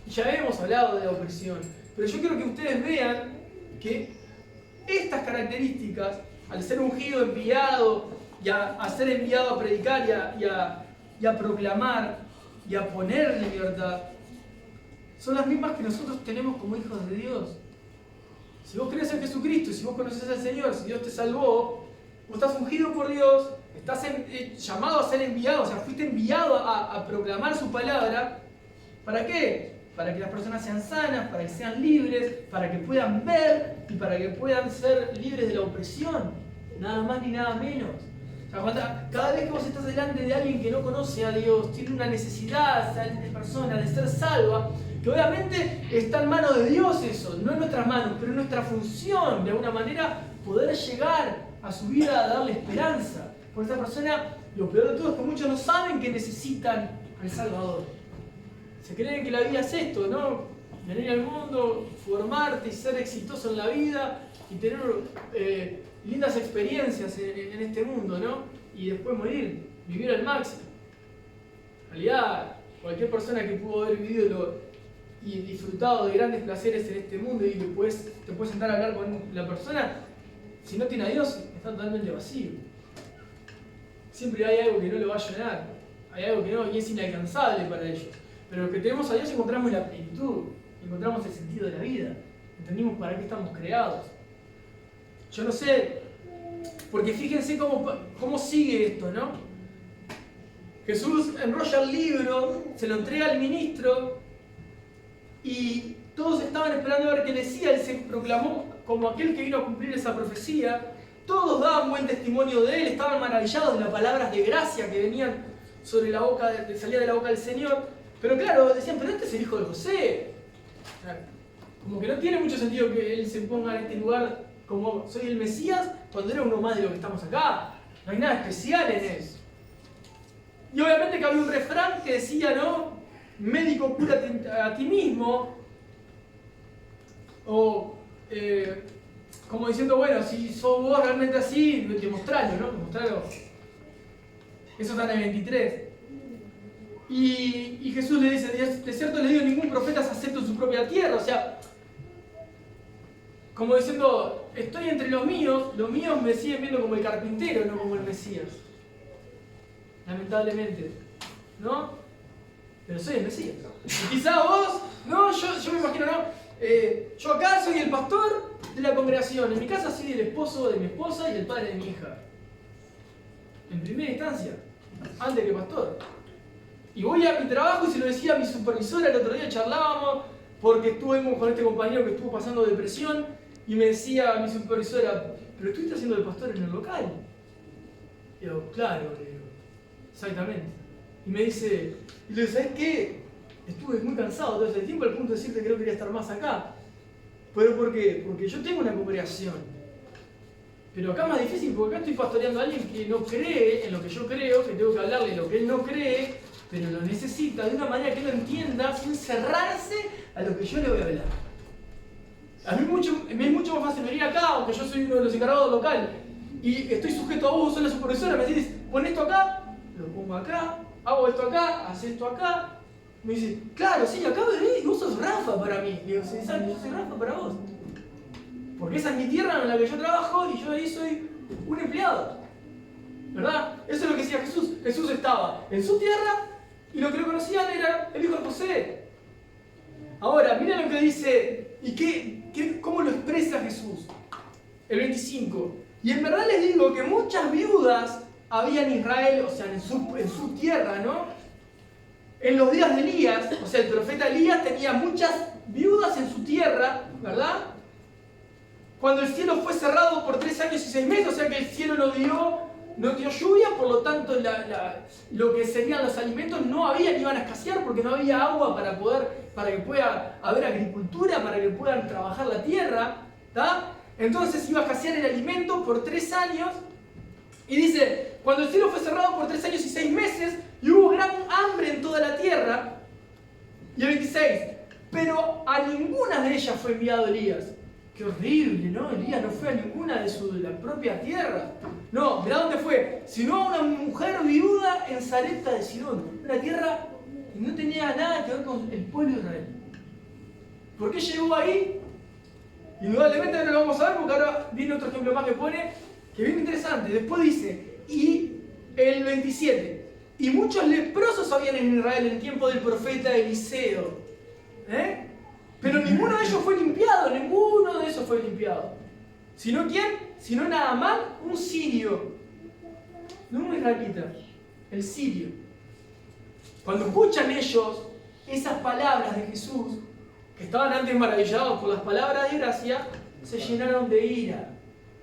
Y ya hemos hablado de la opresión, pero yo quiero que ustedes vean que estas características, al ser ungido, enviado, y a ser enviado a predicar y a proclamar y a poner en libertad, son las mismas que nosotros tenemos como hijos de Dios. Si vos crees en Jesucristo, si vos conoces al Señor, si Dios te salvó, vos estás ungido por Dios, estás llamado a ser enviado, o sea, fuiste enviado a proclamar su palabra. ¿Para qué? Para que las personas sean sanas, para que sean libres, para que puedan ver y para que puedan ser libres de la opresión. Nada más ni nada menos. O sea, cada vez que vos estás delante de alguien que no conoce a Dios, tiene una necesidad de persona de ser salva, que obviamente está en manos de Dios eso, no en nuestras manos, pero en nuestra función, de alguna manera, poder llegar a su vida a darle esperanza. Por esta persona, lo peor de todo es que muchos no saben que necesitan al Salvador. Se creen que la vida es esto, ¿no? Venir al mundo, formarte y ser exitoso en la vida y tener lindas experiencias en este mundo, ¿no? Y después morir, vivir al máximo. En realidad, Cualquier persona que pudo haber vivido y disfrutado de grandes placeres en este mundo y te puedes sentar a hablar con la persona, si no tiene a Dios, está totalmente vacío. Siempre hay algo que no lo va a llenar, hay algo que no, y es inalcanzable para ellos. Pero los que tenemos a Dios encontramos la plenitud, encontramos el sentido de la vida, entendimos para qué estamos creados. Yo no sé, porque fíjense cómo sigue esto, ¿no? Jesús enrolla el libro, se lo entrega al ministro y todos estaban esperando a ver qué decía. Él se proclamó como aquel que vino a cumplir esa profecía. Todos daban buen testimonio de él, estaban maravillados de las palabras de gracia que venían sobre la boca, salía de la boca del Señor. Pero claro, decían, pero este es el hijo de José. Como que no tiene mucho sentido que él se ponga en este lugar como soy el Mesías cuando era uno más de lo que estamos acá. No hay nada especial en eso. Y obviamente que había un refrán que decía, ¿no? Médico, cúrate a ti mismo. O como diciendo, bueno, si sos vos realmente así, demostralo, ¿no? Demostralo. Eso está en el 23. Y Jesús le dice, de cierto le digo, ningún profeta es acepto en su propia tierra. O sea, como diciendo, estoy entre los míos me siguen viendo como el carpintero, no como el Mesías. Lamentablemente, ¿no? Pero soy el Mesías. Y quizá vos, no, yo me imagino, ¿no? Yo acá soy el pastor de la congregación. En mi casa soy el esposo de mi esposa y el padre de mi hija. En primera instancia, antes que pastor. Y voy a mi trabajo y se lo decía a mi supervisora, el otro día charlábamos, porque estuvimos con este compañero que estuvo pasando depresión, y me decía mi supervisora, pero estuviste haciendo de pastor en el local. Y yo, claro, le digo, exactamente. Y me dice, y le digo, ¿sabes qué? Estuve muy cansado todo ese tiempo al punto de decirte que no quería estar más acá. ¿Pero por qué? Porque yo tengo una congregación. Pero acá es más difícil porque acá estoy pastoreando a alguien que no cree en lo que yo creo, que tengo que hablarle lo que él no cree, pero lo necesita de una manera que él lo entienda sin cerrarse a lo que yo le voy a hablar. A mí me es mucho más fácil venir acá, aunque yo soy uno de los encargados local, y estoy sujeto a vos soy la supervisora, me decís, pon esto acá, lo pongo acá, hago esto acá, haz esto acá. Me dice, claro, sí, acá venís y vos sos Rafa para mí. Y digo, sí, ¿sabes? Yo soy Rafa para vos. Porque esa es mi tierra en la que yo trabajo y yo ahí soy un empleado. ¿Verdad? Eso es lo que decía Jesús. Jesús estaba en su tierra y lo que lo conocían era el hijo de José. Ahora, mira lo que dice y cómo lo expresa Jesús. El 25. Y en verdad les digo que muchas viudas había en Israel, o sea, en su tierra, ¿no? En los días de Elías, o sea, el profeta Elías tenía muchas viudas en su tierra, ¿verdad? Cuando el cielo fue cerrado por 3 años y 6 meses, o sea que el cielo no dio lluvia, por lo tanto lo que serían los alimentos no había ni iban a escasear porque no había agua para que pueda haber agricultura, para que puedan trabajar la tierra, ¿tá? Entonces iba a escasear el alimento por 3 años y dice, cuando el cielo fue cerrado por 3 años y 6 meses y hubo gran hambre en toda la tierra, y el 26, pero a ninguna de ellas fue enviado Elías. Qué horrible, ¿no? Elías no fue a ninguna de la propia tierra. No, mirá dónde fue. Sino a una mujer viuda en Sarepta de Sidón. Una tierra que no tenía nada que ver con el pueblo de Israel. ¿Por qué llegó ahí? Indudablemente no lo vamos a ver porque ahora viene otro ejemplo más que pone, que es bien interesante. Después dice, y el 27, y muchos leprosos habían en Israel en el tiempo del profeta Eliseo. Pero ninguno de ellos fue limpiado, ninguno de esos fue limpiado. ¿Sino quién? Sino Naamán, un sirio. No un israelita, el sirio. Cuando escuchan ellos esas palabras de Jesús, que estaban antes maravillados por las palabras de gracia, se llenaron de ira.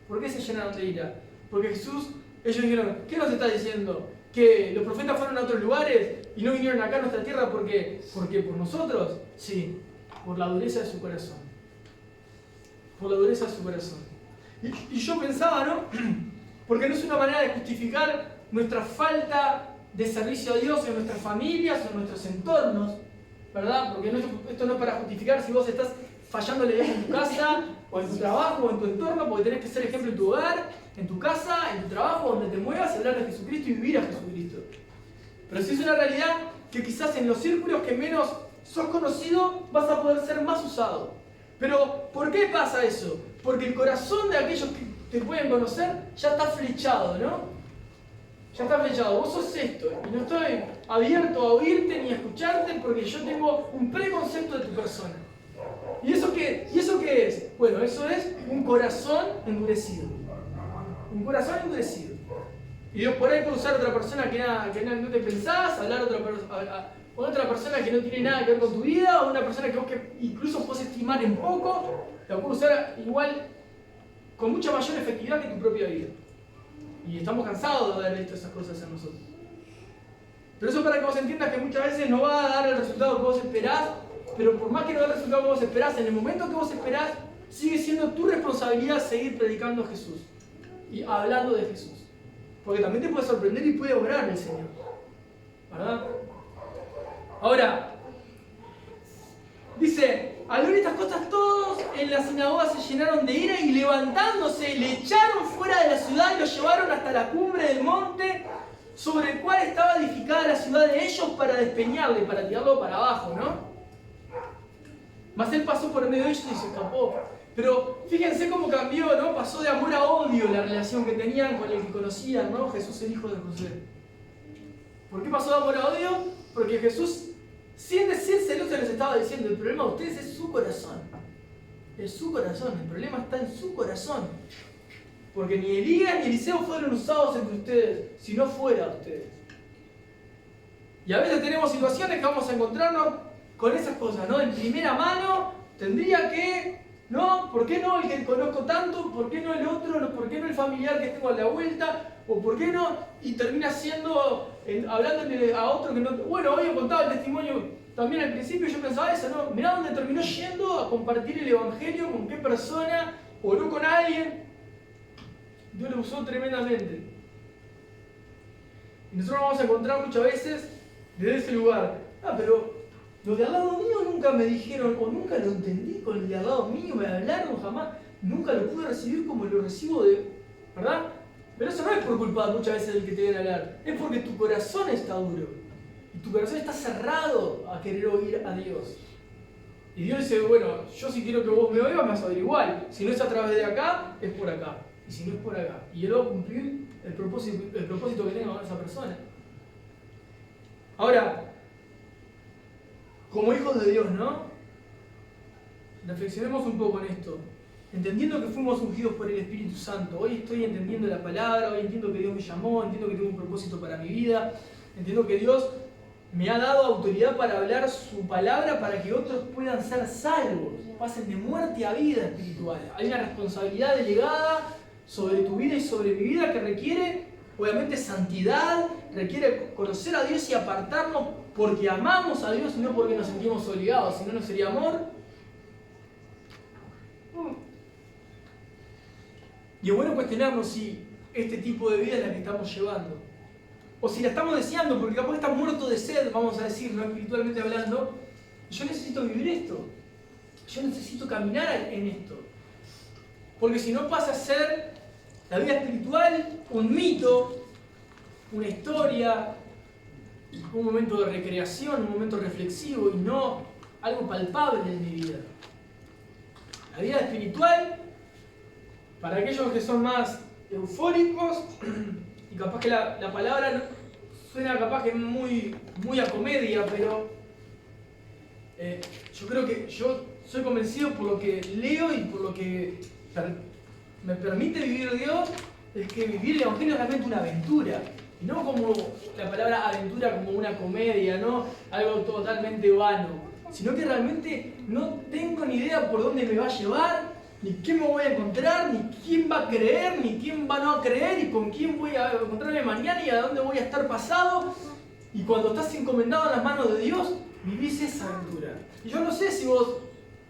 ¿Por qué se llenaron de ira? Porque ellos dijeron, ¿qué nos está diciendo? ¿Que los profetas fueron a otros lugares y no vinieron acá a nuestra tierra porque por nosotros? Sí, por la dureza de su corazón. Por la dureza de su corazón. Y yo pensaba, ¿no? Porque no es una manera de justificar nuestra falta de servicio a Dios en nuestras familias o en nuestros entornos, ¿verdad? Porque esto no es para justificar si vos estás fallándole a Dios en tu casa, o en tu trabajo, o en tu entorno, porque tenés que ser ejemplo en tu hogar, en tu casa, en tu trabajo, donde te muevas y hablar de Jesucristo y vivir a Jesucristo. Pero sí es una realidad que quizás en los círculos que menos sos conocido vas a poder ser más usado. Pero, ¿por qué pasa eso? Porque el corazón de aquellos que te pueden conocer ya está flechado, ¿no? Ya está flechado. Vos sos esto y no estoy abierto a oírte ni a escucharte porque yo tengo un preconcepto de tu persona. ¿Y eso qué es? Bueno, eso es un corazón endurecido. Un corazón endurecido. Y Dios por ahí puede usar a otra persona que no te pensás, hablar a otra persona que no tiene nada que ver con tu vida, o una persona que vos incluso podés estimar en poco, la puede usar igual con mucha mayor efectividad que tu propia vida. Y estamos cansados de haber visto esas cosas en nosotros. Pero eso para que vos entiendas que muchas veces no va a dar el resultado que vos esperás, pero por más que no dé el resultado que vos esperás, en el momento que vos esperás, sigue siendo tu responsabilidad seguir predicando a Jesús y hablando de Jesús. Porque también te puede sorprender y puede obrar el Señor. ¿Verdad? Ahora, dice, al ver estas cosas todos en la sinagoga se llenaron de ira y levantándose le echaron fuera de la ciudad y lo llevaron hasta la cumbre del monte sobre el cual estaba edificada la ciudad de ellos para despeñarle, para tirarlo para abajo, ¿no? Mas él pasó por medio de ellos y se escapó. Pero fíjense cómo cambió, ¿no? Pasó de amor a odio la relación que tenían con el que conocían, ¿no? Jesús, el hijo de José. ¿Por qué pasó de amor a odio? Porque Jesús, sin decírselo, se les estaba diciendo, el problema de ustedes es su corazón. Es su corazón, el problema está en su corazón. Porque ni Elías ni Eliseo fueron usados entre ustedes, si no fuera ustedes. Y a veces tenemos situaciones que vamos a encontrarnos con esas cosas, ¿no? En primera mano, tendría que, ¿no? ¿Por qué no el que conozco tanto? ¿Por qué no el otro? ¿Por qué no el familiar que tengo a la vuelta? ¿O por qué no? Y termina siendo, hablándole a otro que no... Bueno, hoy he contado el testimonio también al principio, yo pensaba eso, ¿no? Mirá dónde terminó yendo a compartir el evangelio, con qué persona, oró con alguien. Dios lo usó tremendamente. Y nosotros vamos a encontrar muchas veces desde ese lugar. Pero los de al lado mío nunca me dijeron, o nunca lo entendí con el de al lado mío, me hablaron jamás, nunca lo pude recibir como lo recibo de... ¿Verdad? Pero eso no es por culpa muchas veces del que te viene a hablar, es porque tu corazón está duro. Y tu corazón está cerrado a querer oír a Dios. Y Dios dice, bueno, yo si quiero que vos me oigas, me vas a oír igual. Si no es a través de acá, es por acá. Y si no es por acá. Y Él va a cumplir el propósito que tenga con esa persona. Ahora, como hijos de Dios, ¿no? Reflexionemos un poco en esto. Entendiendo que fuimos ungidos por el Espíritu Santo. Hoy estoy entendiendo la palabra, hoy entiendo que Dios me llamó, entiendo que tengo un propósito para mi vida. Entiendo que Dios me ha dado autoridad para hablar su palabra para que otros puedan ser salvos. Pasen de muerte a vida espiritual. Hay una responsabilidad delegada sobre tu vida y sobre mi vida que requiere, obviamente, santidad, requiere conocer a Dios y apartarnos porque amamos a Dios y no porque nos sentimos obligados, si no, no sería amor. Y es bueno cuestionarnos si este tipo de vida es la que estamos llevando. O si la estamos deseando, porque capaz estás muerto de sed, vamos a decir, no espiritualmente hablando. Yo necesito vivir esto. Yo necesito caminar en esto. Porque si no pasa a ser la vida espiritual un mito, una historia, un momento de recreación, un momento reflexivo y no algo palpable en mi vida. La vida espiritual, para aquellos que son más eufóricos, y capaz que la palabra suena capaz que muy a comedia, pero yo creo que yo soy convencido por lo que leo y por lo que me permite vivir Dios, es que vivir el Evangelio es realmente una aventura. Y no como la palabra aventura como una comedia, ¿no? Algo totalmente vano. Sino que realmente no tengo ni idea por dónde me va a llevar, ni qué me voy a encontrar, ni quién va a creer, ni quién va a no creer, y con quién voy a encontrarme mañana y a dónde voy a estar pasado. Y cuando estás encomendado en las manos de Dios, vivís esa aventura. Y yo no sé si vos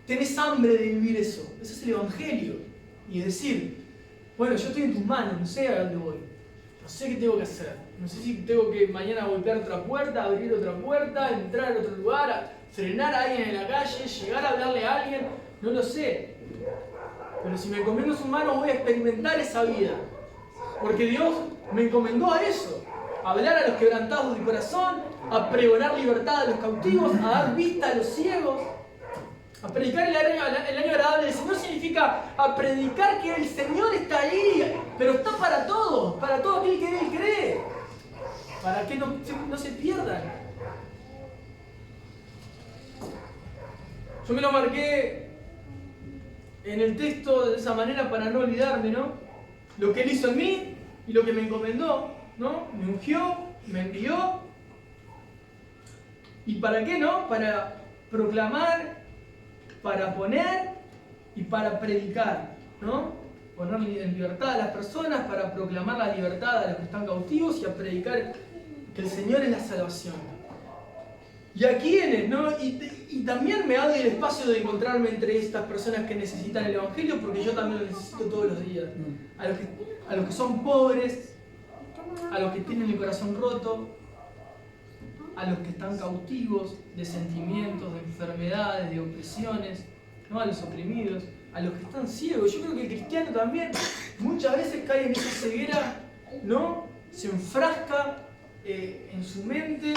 tenés hambre de vivir eso. Ese es el Evangelio. Y decir, bueno, yo estoy en tus manos, no sé a dónde voy. No sé qué tengo que hacer. No sé si tengo que mañana golpear otra puerta, abrir otra puerta, entrar a otro lugar, frenar a alguien en la calle, llegar a hablarle a alguien. No lo sé. Pero si me encomiendo en sus manos voy a experimentar esa vida. Porque Dios me encomendó a eso. A hablar a los quebrantados de corazón, a pregonar libertad a los cautivos, a dar vista a los ciegos. A predicar el año agradable del Señor significa a predicar que el Señor está ahí, pero está para todos, para todo aquel que en Él cree, para que no se pierdan. Yo me lo marqué en el texto de esa manera para no olvidarme, ¿no? Lo que Él hizo en mí y lo que me encomendó, ¿no? Me ungió, me envió. ¿Y para qué, no? Para proclamar, para poner y para predicar, ¿no? Poner en libertad a las personas, para proclamar la libertad a los que están cautivos y a predicar que el Señor es la salvación. ¿Y a quiénes, no? Y también me doy el espacio de encontrarme entre estas personas que necesitan el Evangelio, porque yo también lo necesito todos los días. A los que son pobres, a los que tienen el corazón roto, a los que están cautivos de sentimientos, de enfermedades, de opresiones, ¿no? A los oprimidos, a los que están ciegos. Yo creo que el cristiano también muchas veces cae en esa ceguera, ¿no? Se enfrasca en su mente,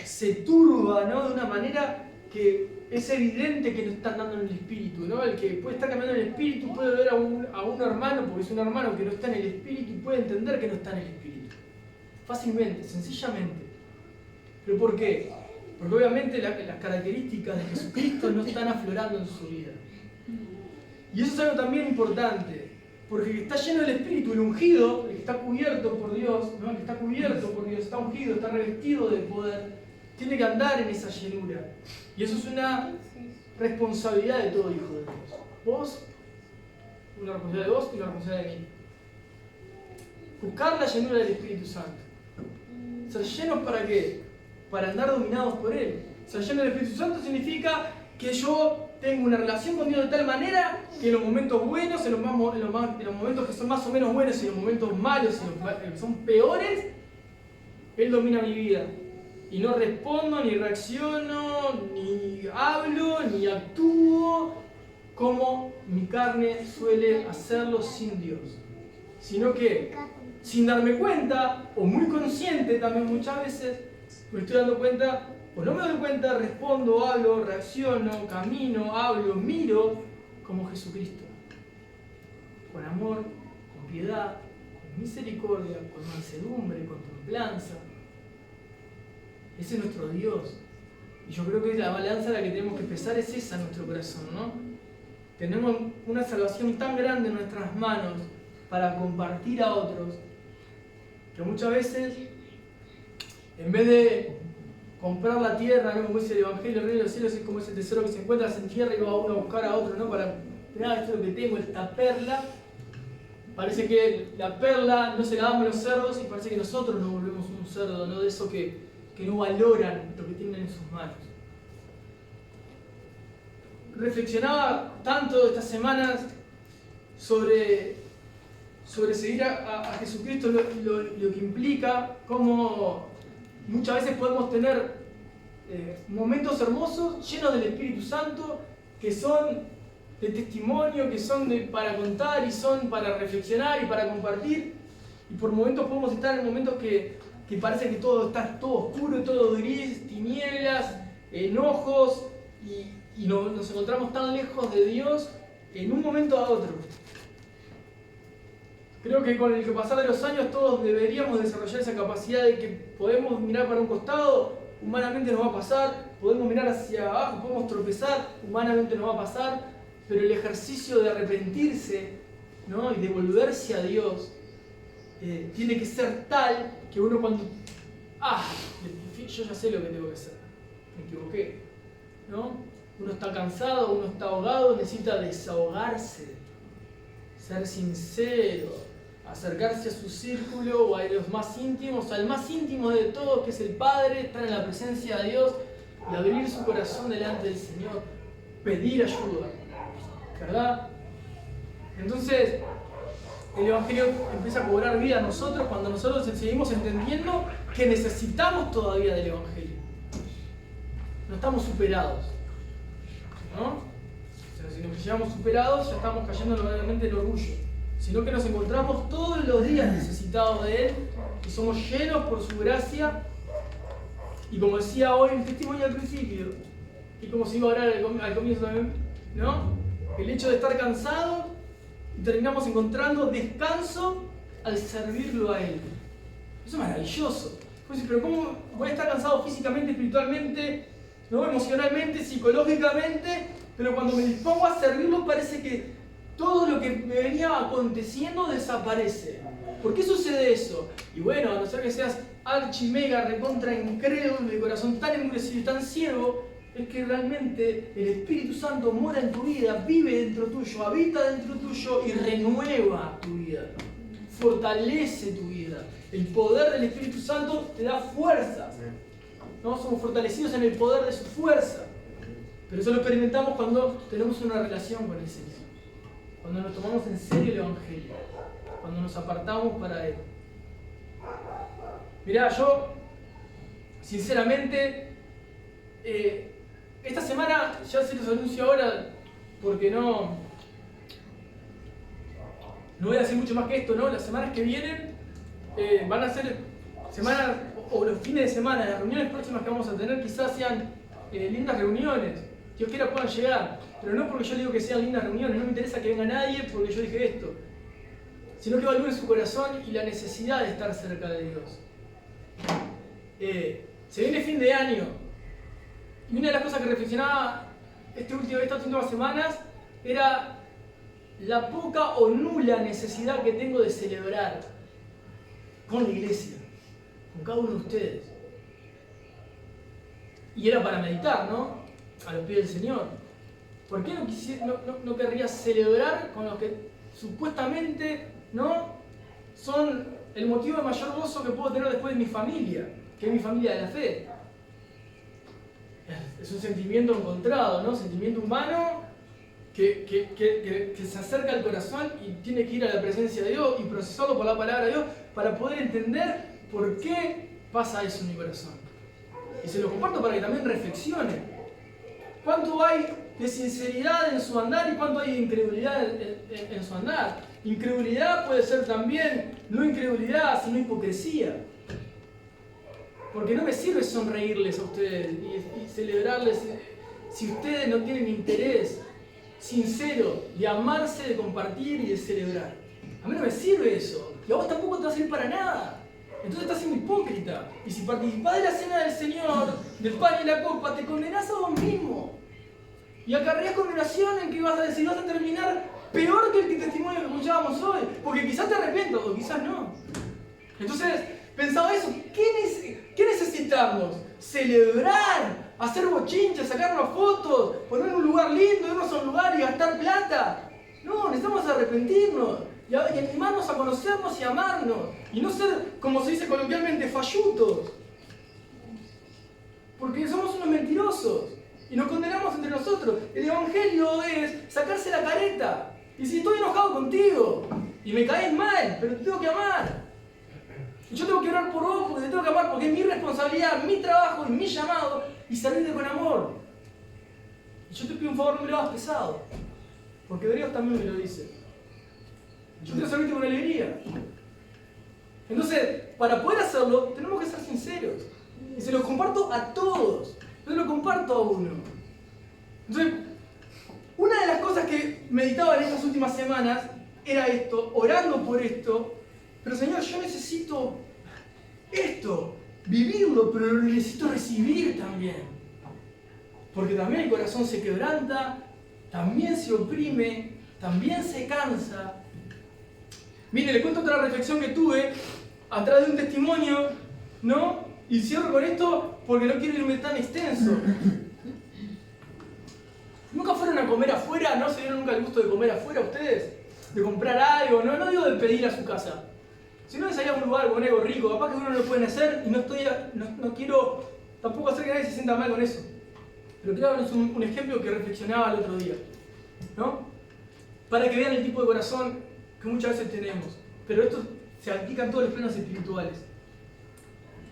se turba, ¿no? De una manera que es evidente que no están dando en el espíritu, ¿no? El que puede estar cambiando en el espíritu puede ver a un hermano, porque es un hermano que no está en el espíritu, y puede entender que no está en el espíritu. Fácilmente, sencillamente. ¿Pero por qué? Porque obviamente las características de Jesucristo no están aflorando en su vida. Y eso es algo también importante, porque el que está lleno del Espíritu, el ungido, el que está cubierto por Dios, ¿no? El que está cubierto por Dios, está ungido, está revestido de poder, tiene que andar en esa llenura. Y eso es una responsabilidad de todo hijo de Dios. Vos, una responsabilidad de vos y una responsabilidad de mí. Buscar la llenura del Espíritu Santo. Ser llenos ¿para qué? Para andar dominados por Él. Ser lleno del Espíritu Santo significa que yo tengo una relación con Dios de tal manera que en los momentos buenos, en los momentos que son más o menos buenos, y en los momentos malos, y los que son peores, Él domina mi vida. Y no respondo, ni reacciono, ni hablo, ni actúo como mi carne suele hacerlo sin Dios. Sino que, sin darme cuenta, o muy consciente también muchas veces, me estoy dando cuenta, o no me doy cuenta, respondo, hablo, reacciono, camino, hablo, miro como Jesucristo. Con amor, con piedad, con misericordia, con mansedumbre, con templanza. Ese es nuestro Dios. Y yo creo que la balanza a la que tenemos que pesar es esa en nuestro corazón, ¿no? Tenemos una salvación tan grande en nuestras manos para compartir a otros, que muchas veces, en vez de comprar la tierra, ¿no? Como dice el Evangelio, el reino de los cielos es como ese tesoro que se encuentra en tierra y va uno a buscar a otro, ¿no? Para, mirá, esto es lo que tengo, esta perla. Parece que la perla no se la damos a los cerdos y parece que nosotros nos volvemos un cerdo, ¿no? De eso que no valoran lo que tienen en sus manos. Reflexionaba tanto estas semanas sobre seguir a Jesucristo, lo que implica, cómo muchas veces podemos tener momentos hermosos, llenos del Espíritu Santo, que son de testimonio, que son para contar y son para reflexionar y para compartir. Y por momentos podemos estar en momentos que parece que todo está todo oscuro, todo gris, tinieblas, enojos, y nos encontramos tan lejos de Dios en un momento a otro. Creo que con el pasar de los años todos deberíamos desarrollar esa capacidad de que podemos mirar para un costado, humanamente nos va a pasar, podemos mirar hacia abajo, podemos tropezar, humanamente nos va a pasar, pero el ejercicio de arrepentirse, ¿no? Y de volverse a Dios tiene que ser tal que uno cuando... yo ya sé lo que tengo que hacer, me equivoqué, ¿no? Uno está cansado, uno está ahogado, necesita desahogarse, ser sincero, acercarse a su círculo o a los más íntimos, al más íntimo de todos, que es el Padre, estar en la presencia de Dios y abrir su corazón delante del Señor, pedir ayuda, ¿verdad? Entonces, el Evangelio empieza a cobrar vida a nosotros cuando nosotros seguimos entendiendo que necesitamos todavía del Evangelio. No estamos superados, ¿no? Si nos llevamos superados, ya estamos cayendo nuevamente en el orgullo. Sino que nos encontramos todos los días necesitados de Él y somos llenos por su gracia Y como decía hoy el testimonio al principio, y como se iba a orar al comienzo también, ¿no? El hecho de estar cansado y terminamos encontrando descanso al servirlo a Él. Eso es maravilloso. Pues, pero ¿cómo voy a estar cansado físicamente, espiritualmente, ¿no? Emocionalmente, psicológicamente? Pero cuando me dispongo a servirlo parece que todo lo que me venía aconteciendo desaparece. ¿Por qué sucede eso? Y bueno, a no ser que seas archi mega recontra incrédulo, de corazón tan endurecido y tan ciego, es que realmente el Espíritu Santo mora en tu vida, vive dentro tuyo, habita dentro tuyo y renueva tu vida, fortalece tu vida. El poder del Espíritu Santo te da fuerzas, ¿no? Somos fortalecidos en el poder de su fuerza. Pero eso lo experimentamos cuando tenemos una relación con el Señor, cuando nos tomamos en serio el Evangelio, cuando nos apartamos para Él. Mirá, yo, sinceramente, esta semana, ya se los anuncio ahora, porque no voy a decir mucho más que esto, ¿no? Las semanas que vienen van a ser semanas, o los fines de semana, las reuniones próximas que vamos a tener quizás sean lindas reuniones, que os quiera puedan llegar, pero no porque yo digo que sean lindas reuniones, no me interesa que venga nadie porque yo dije esto, sino que evalúen su corazón y la necesidad de estar cerca de Dios. Se viene fin de año, y una de las cosas que reflexionaba estas últimas semanas era la poca o nula necesidad que tengo de celebrar con la iglesia, con cada uno de ustedes. Y era para meditar, ¿no? A los pies del Señor. ¿Por qué no querría celebrar con los que supuestamente, ¿no?, son el motivo de mayor gozo que puedo tener después de mi familia, que es mi familia de la fe? Es un sentimiento encontrado, ¿no? Sentimiento humano que se acerca al corazón y tiene que ir a la presencia de Dios y procesarlo por la palabra de Dios para poder entender por qué pasa eso en mi corazón. Y se lo comparto para que también reflexione. ¿Cuánto hay de sinceridad en su andar y cuánto hay de incredulidad en su andar? Incredulidad puede ser también no incredulidad, sino hipocresía. Porque no me sirve sonreírles a ustedes y celebrarles si ustedes no tienen interés sincero de amarse, de compartir y de celebrar. A mí no me sirve eso. Y a vos tampoco te va a servir para nada. Entonces estás siendo hipócrita. Y si participás de la cena del Señor, del pan y la copa, te condenás a vos mismo. Y acarreás condenación en que vas a terminar peor que el testimonio que escuchábamos hoy. Porque quizás te arrepientas o quizás no. Entonces, pensaba eso. ¿Qué necesitamos? Celebrar, hacer bochinches, sacarnos fotos, poner un lugar lindo, irnos a un lugar y gastar plata. No, necesitamos arrepentirnos y animarnos a conocernos y amarnos. Y no ser, como se dice coloquialmente, fallutos. Porque somos unos mentirosos y nos condenamos entre nosotros. El Evangelio es sacarse la careta. Y si estoy enojado contigo y me caes mal, pero te tengo que amar. Y yo tengo que orar por vos porque te tengo que amar, porque es mi responsabilidad, mi trabajo y mi llamado y servirte con amor. Y yo te pido un favor, no me lo hagas pesado, porque Dios también me lo dice. Yo quiero servirte con alegría. Entonces, para poder hacerlo, tenemos que ser sinceros. Y se lo comparto a todos, no lo comparto a uno. Entonces, una de las cosas que meditaba en estas últimas semanas era esto, orando por esto. Pero Señor, yo necesito esto, vivirlo, pero lo necesito recibir también. Porque también el corazón se quebranta, también se oprime, también se cansa. Mire, le cuento otra reflexión que tuve a través de un testimonio, ¿no? Y cierro con esto porque no quiero irme tan extenso. ¿Nunca fueron a comer afuera? ¿No se dieron nunca el gusto de comer afuera ustedes? De comprar algo, no digo de pedir a su casa. Si no, de salir a un lugar con algo rico, capaz que uno lo pueden hacer y no quiero tampoco hacer que nadie se sienta mal con eso. Pero quiero darles un ejemplo que reflexionaba el otro día, ¿no? Para que vean el tipo de corazón que muchas veces tenemos. Pero esto se aplica en todos los planos espirituales.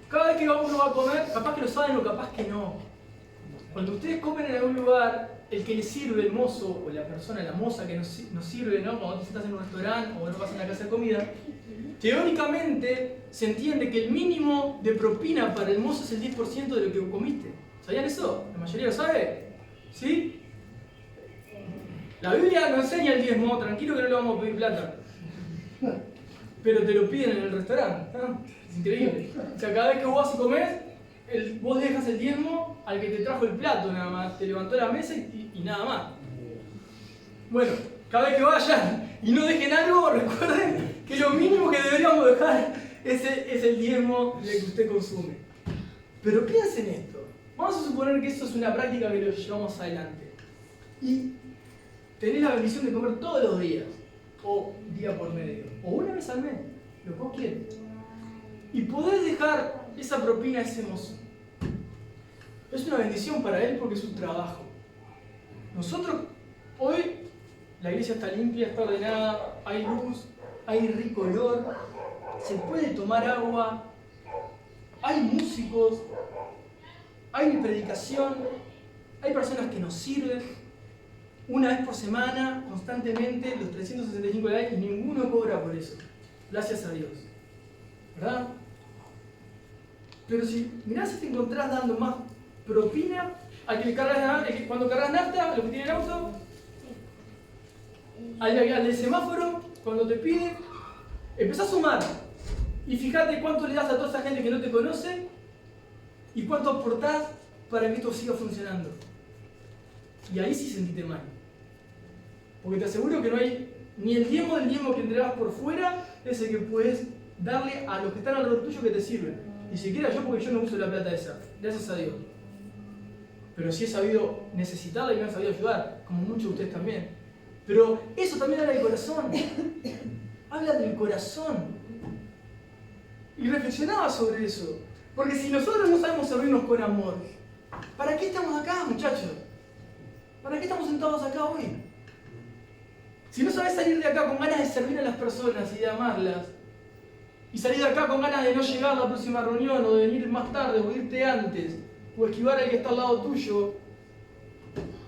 Cada vez que uno va a comer, capaz que lo saben o capaz que no. Cuando ustedes comen en algún lugar el que le sirve, el mozo o la persona, la moza que nos sirve, ¿no? Cuando te sientas en un restaurante o no vas en la casa de comida, teóricamente se entiende que el mínimo de propina para el mozo es el 10% de lo que comiste. ¿Sabían eso? La mayoría lo sabe. ¿Sí? La Biblia no enseña el diezmo, tranquilo que no le vamos a pedir plata. Pero te lo piden en el restaurante, ¿no? Es increíble. O sea, cada vez que vos vas y comés, vos dejas el diezmo al que te trajo el plato nada más, te levantó la mesa y nada más. Bueno, cada vez que vayan y no dejen algo, recuerden que lo mínimo que deberíamos dejar es el diezmo del que usted consume. Pero piensen esto, vamos a suponer que esto es una práctica que lo llevamos adelante. Y tenés la bendición de comer todos los días, o día por medio, o una vez al mes, lo que vos quieras. Y podés dejar esa propina a ese mozo. Es una bendición para él porque es un trabajo. Nosotros, hoy, la iglesia está limpia, está ordenada, hay luz, hay rico olor, se puede tomar agua, hay músicos, hay predicación, hay personas que nos sirven una vez por semana, constantemente, los 365 días, y ninguno cobra por eso. Gracias a Dios. ¿Verdad? Pero si mirás si te encontrás dando más propina al que le cargas cuando cargas nafta, lo que tiene el auto, al del semáforo, cuando te piden, empezá a sumar. Y fíjate cuánto le das a toda esa gente que no te conoce y cuánto aportás para que esto siga funcionando. Y ahí sí sentite mal. Porque te aseguro que no hay ni el diezmo del diezmo que entregas por fuera, es el que puedes darle a los que están alrededor tuyo que te sirven. Ni siquiera yo, porque yo no uso la plata esa, gracias a Dios. Pero sí he sabido necesitarla y me han sabido ayudar, como muchos de ustedes también. Pero eso también habla del corazón. Habla del corazón. Y reflexionaba sobre eso. Porque si nosotros no sabemos servirnos con amor, ¿para qué estamos acá, muchachos? ¿Para qué estamos sentados acá hoy? Si no sabes salir de acá con ganas de servir a las personas y de amarlas, y salir de acá con ganas de no llegar a la próxima reunión, o de venir más tarde, o irte antes, o esquivar al que está al lado tuyo,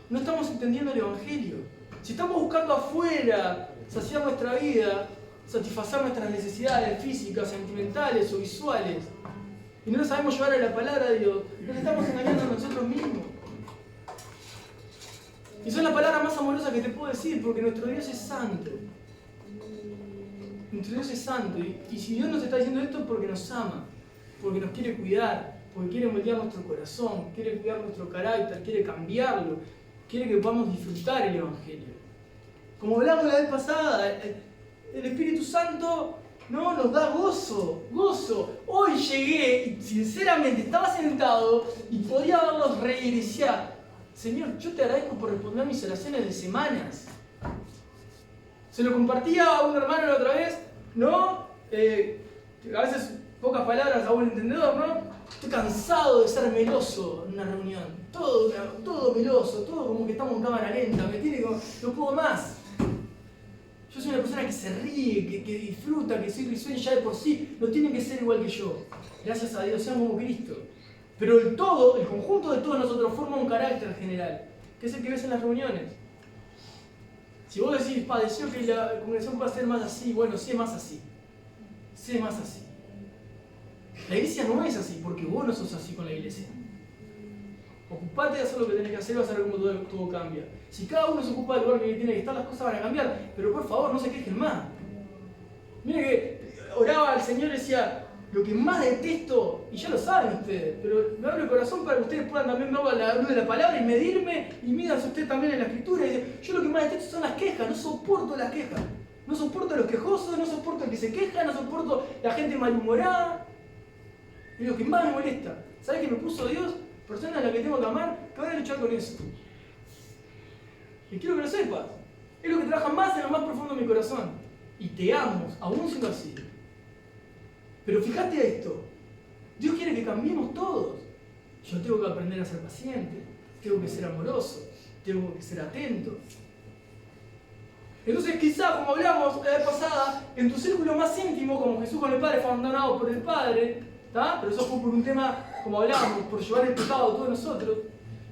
no estamos entendiendo el Evangelio. Si estamos buscando afuera saciar nuestra vida, satisfacer nuestras necesidades físicas, sentimentales o visuales, y no nos sabemos llevar a la palabra de Dios, nos estamos engañando a nosotros mismos. Y son las palabras más amorosas que te puedo decir, porque nuestro Dios es santo. Nuestro Dios es santo. Y si Dios nos está diciendo esto es porque nos ama, porque nos quiere cuidar, porque quiere moldear nuestro corazón, quiere cuidar nuestro carácter, quiere cambiarlo, quiere que podamos disfrutar el Evangelio. Como hablamos la vez pasada, el Espíritu Santo no nos da gozo, gozo. Hoy llegué y sinceramente estaba sentado y podía verlos reír y decía: Señor, yo te agradezco por responder mis oraciones de semanas. Se lo compartía a un hermano la otra vez, ¿no? A veces pocas palabras a buen entendedor, ¿no? Estoy cansado de ser meloso en una reunión. Todo meloso, todo como que estamos en cámara lenta, me tiene como, no puedo más. Yo soy una persona que se ríe, que disfruta, que soy risueño ya de por sí. No tienen que ser igual que yo. Gracias a Dios, sean como Cristo. Pero el conjunto de todos nosotros forma un carácter general, que es el que ves en las reuniones. Si vos decís, deseo que la congregación pueda ser más así, bueno, sé más así. Sé más así. La iglesia no es así, porque vos no sos así con la iglesia. Ocupate de hacer lo que tenés que hacer, vas a ver cómo todo cambia. Si cada uno se ocupa del lugar que tiene que estar, las cosas van a cambiar. Pero por favor, no se quejen más. Miren que oraba al Señor y decía: lo que más detesto, y ya lo saben ustedes, pero me abro el corazón para que ustedes puedan también ver la luz de la palabra y medirme, y mídanse ustedes también en la escritura. Y dice: yo lo que más detesto son las quejas, no soporto las quejas. No soporto a los quejosos, no soporto al que se queja, no soporto la gente malhumorada. Es lo que más me molesta. ¿Sabes qué me puso Dios? Personas a las que tengo que amar, que van a luchar con eso. Y quiero que lo sepas. Es lo que trabaja más en lo más profundo de mi corazón. Y te amo, aún siendo así. Pero fíjate esto. Dios quiere que cambiemos todos. Yo tengo que aprender a ser paciente. Tengo que ser amoroso. Tengo que ser atento. Entonces quizá, como hablamos la vez pasada, en tu círculo más íntimo, como Jesús con el Padre fue abandonado por el Padre, ¿tá? Pero eso fue por un tema, como hablábamos, por llevar el pecado a todos nosotros.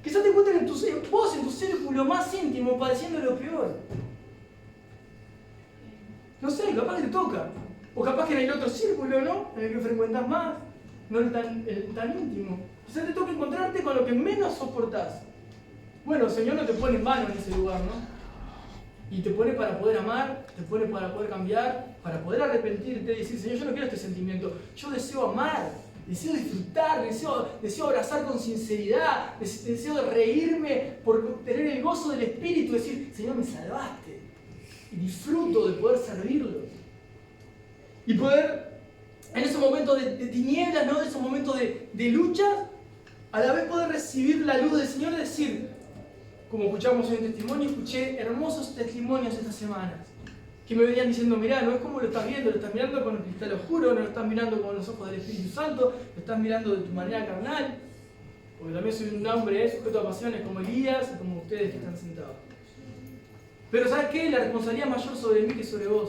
Quizás te encuentres vos en tu círculo más íntimo padeciendo lo peor. No sé, capaz que te toca. O capaz que en el otro círculo, ¿no? En el que frecuentas más, no el tan íntimo. Quizás te toca encontrarte con lo que menos soportás. Bueno, el Señor no te pone en vano en ese lugar, ¿no? Y te pone para poder amar, te pone para poder cambiar, para poder arrepentirte y decir, Señor, yo no quiero este sentimiento, yo deseo amar, deseo disfrutar, deseo abrazar con sinceridad, deseo reírme por tener el gozo del Espíritu, decir, Señor, me salvaste. Y disfruto de poder servirlo. Y poder, en esos momentos de tinieblas, ¿no? En esos momentos de lucha, a la vez poder recibir la luz del Señor y decir, como escuchamos en el testimonio, escuché hermosos testimonios estas semanas, que me venían diciendo, mirá, no es como lo estás viendo, lo estás mirando con el cristal oscuro, no lo estás mirando con los ojos del Espíritu Santo, lo estás mirando de tu manera carnal, porque también soy un hombre sujeto a pasiones como Elías y como ustedes que están sentados. Pero ¿sabes qué? La responsabilidad mayor sobre mí que sobre vos.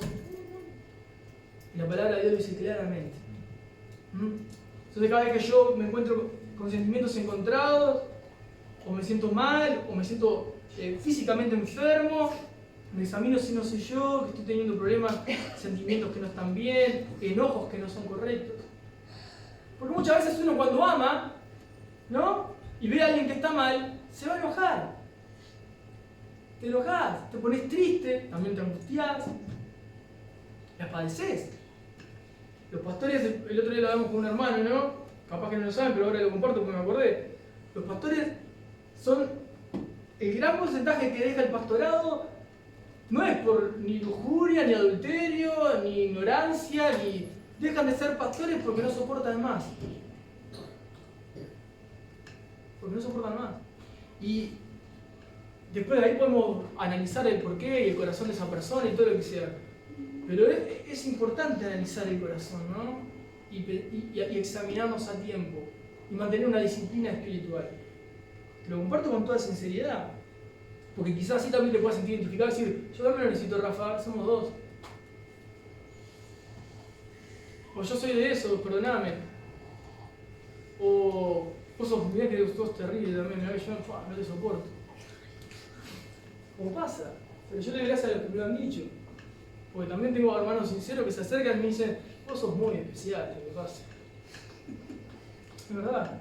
Y la palabra de Dios lo dice claramente. Entonces cada vez que yo me encuentro con sentimientos encontrados, o me siento mal, o me siento físicamente enfermo, me examino si no soy yo, que estoy teniendo problemas, sentimientos que no están bien, enojos que no son correctos. Porque muchas veces uno cuando ama, ¿no? Y ve a alguien que está mal, se va a enojar. Te enojás, te pones triste, también te angustiás, la padeces. Los pastores, el otro día lo hablamos con un hermano, ¿no? Capaz que no lo saben, pero ahora lo comparto porque me acordé. Los pastores son el gran porcentaje que deja el pastorado, no es por ni lujuria, ni adulterio, ni ignorancia, ni dejan de ser pastores porque no soportan más. Porque no soportan más. Y después de ahí podemos analizar el porqué y el corazón de esa persona y todo lo que sea. Pero es importante analizar el corazón, ¿no? Y examinarnos a tiempo. Y mantener una disciplina espiritual. Te lo comparto con toda sinceridad. Porque quizás así también te puedas sentir identificado y decir, yo también lo necesito, Rafa, somos dos. O yo soy de eso, perdóname. O vos sos, mirá que sos terrible también, mirá que yo no te soporto. ¿Cómo pasa? Pero yo le doy gracias a los que me lo han dicho. Porque también tengo hermanos sinceros que se acercan y me dicen, vos sos muy especial, lo que pasa. Es verdad.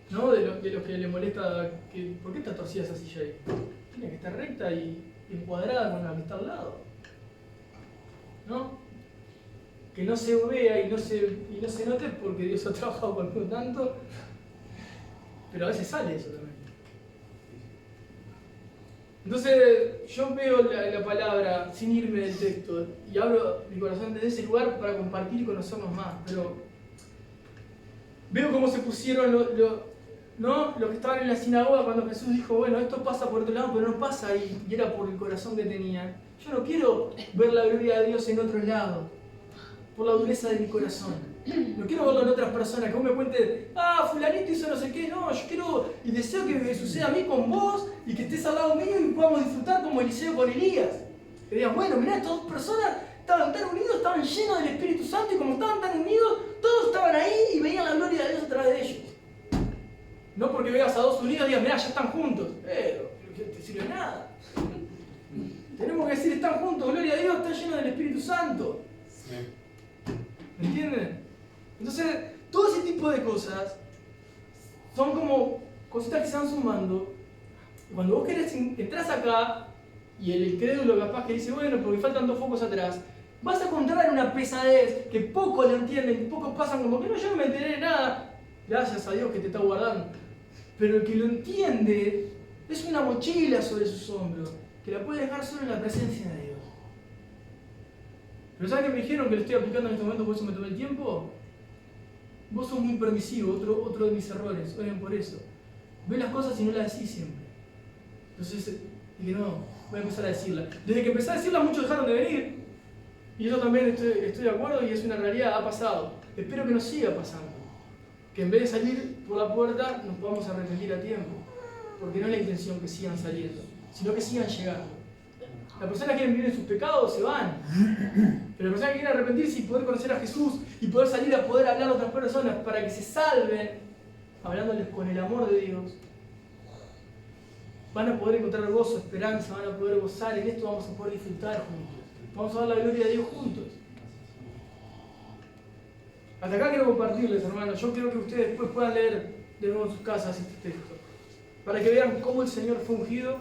¿No? De los que le molesta, ¿por qué está torcida esa silla ahí? Tiene que estar recta y encuadrada con la que está al lado. ¿No? Que no se vea y no se note porque Dios ha trabajado conmigo tanto, pero a veces sale eso también. Entonces yo veo la palabra sin irme del texto y abro mi corazón desde ese lugar para compartir y conocernos más, pero veo cómo se pusieron los que estaban en la sinagoga cuando Jesús dijo, bueno, esto pasa por otro lado, pero no pasa ahí, y era por el corazón que tenían. Yo no quiero ver la gloria de Dios en otro lado, por la dureza de mi corazón. No quiero verlo en otras personas, que vos me cuentes, fulanito hizo no sé qué, no, yo quiero y deseo que me suceda a mí con vos y que estés al lado mío y podamos disfrutar como Eliseo con Elías. Que digas, bueno, mirá, estas dos personas estaban tan unidos, estaban llenos del Espíritu Santo y como estaban tan unidos, todos estaban ahí y veían la gloria de Dios a través de ellos. No porque veas a dos unidos y digas, mirá, ya están juntos, pero no te sirve de nada. Tenemos que decir, están juntos, gloria a Dios, están llenos del Espíritu Santo. ¿Me entienden? Entonces, todo ese tipo de cosas son como cositas que se van sumando. Y cuando vos entras acá y el incrédulo capaz que dice, bueno, porque faltan dos focos atrás, vas a encontrar una pesadez que pocos lo entienden, pocos pasan como que no, yo no me enteré de nada. Gracias a Dios que te está guardando. Pero el que lo entiende es una mochila sobre sus hombros que la puede dejar solo en la presencia de Dios. Pero ¿saben qué me dijeron que lo estoy aplicando en este momento, por eso me tomé el tiempo? Vos sos muy permisivo, otro de mis errores, oigan por eso. Ves las cosas y no las decís siempre. Entonces dije, no, voy a empezar a decirlas. Desde que empecé a decirlas, muchos dejaron de venir. Y yo también estoy de acuerdo y es una realidad, ha pasado. Espero que no siga pasando. Que en vez de salir por la puerta, nos podamos arrepentir a tiempo. Porque no es la intención que sigan saliendo, sino que sigan llegando. Las personas que quieren vivir en sus pecados se van. Pero las personas que quieren arrepentirse y poder conocer a Jesús y poder salir a poder hablar a otras personas para que se salven, hablándoles con el amor de Dios, van a poder encontrar gozo, esperanza, van a poder gozar, en esto vamos a poder disfrutar juntos. Vamos a dar la gloria a Dios juntos. Hasta acá quiero compartirles, hermanos. Yo quiero que ustedes después puedan leer de nuevo en sus casas este texto, para que vean cómo el Señor fue ungido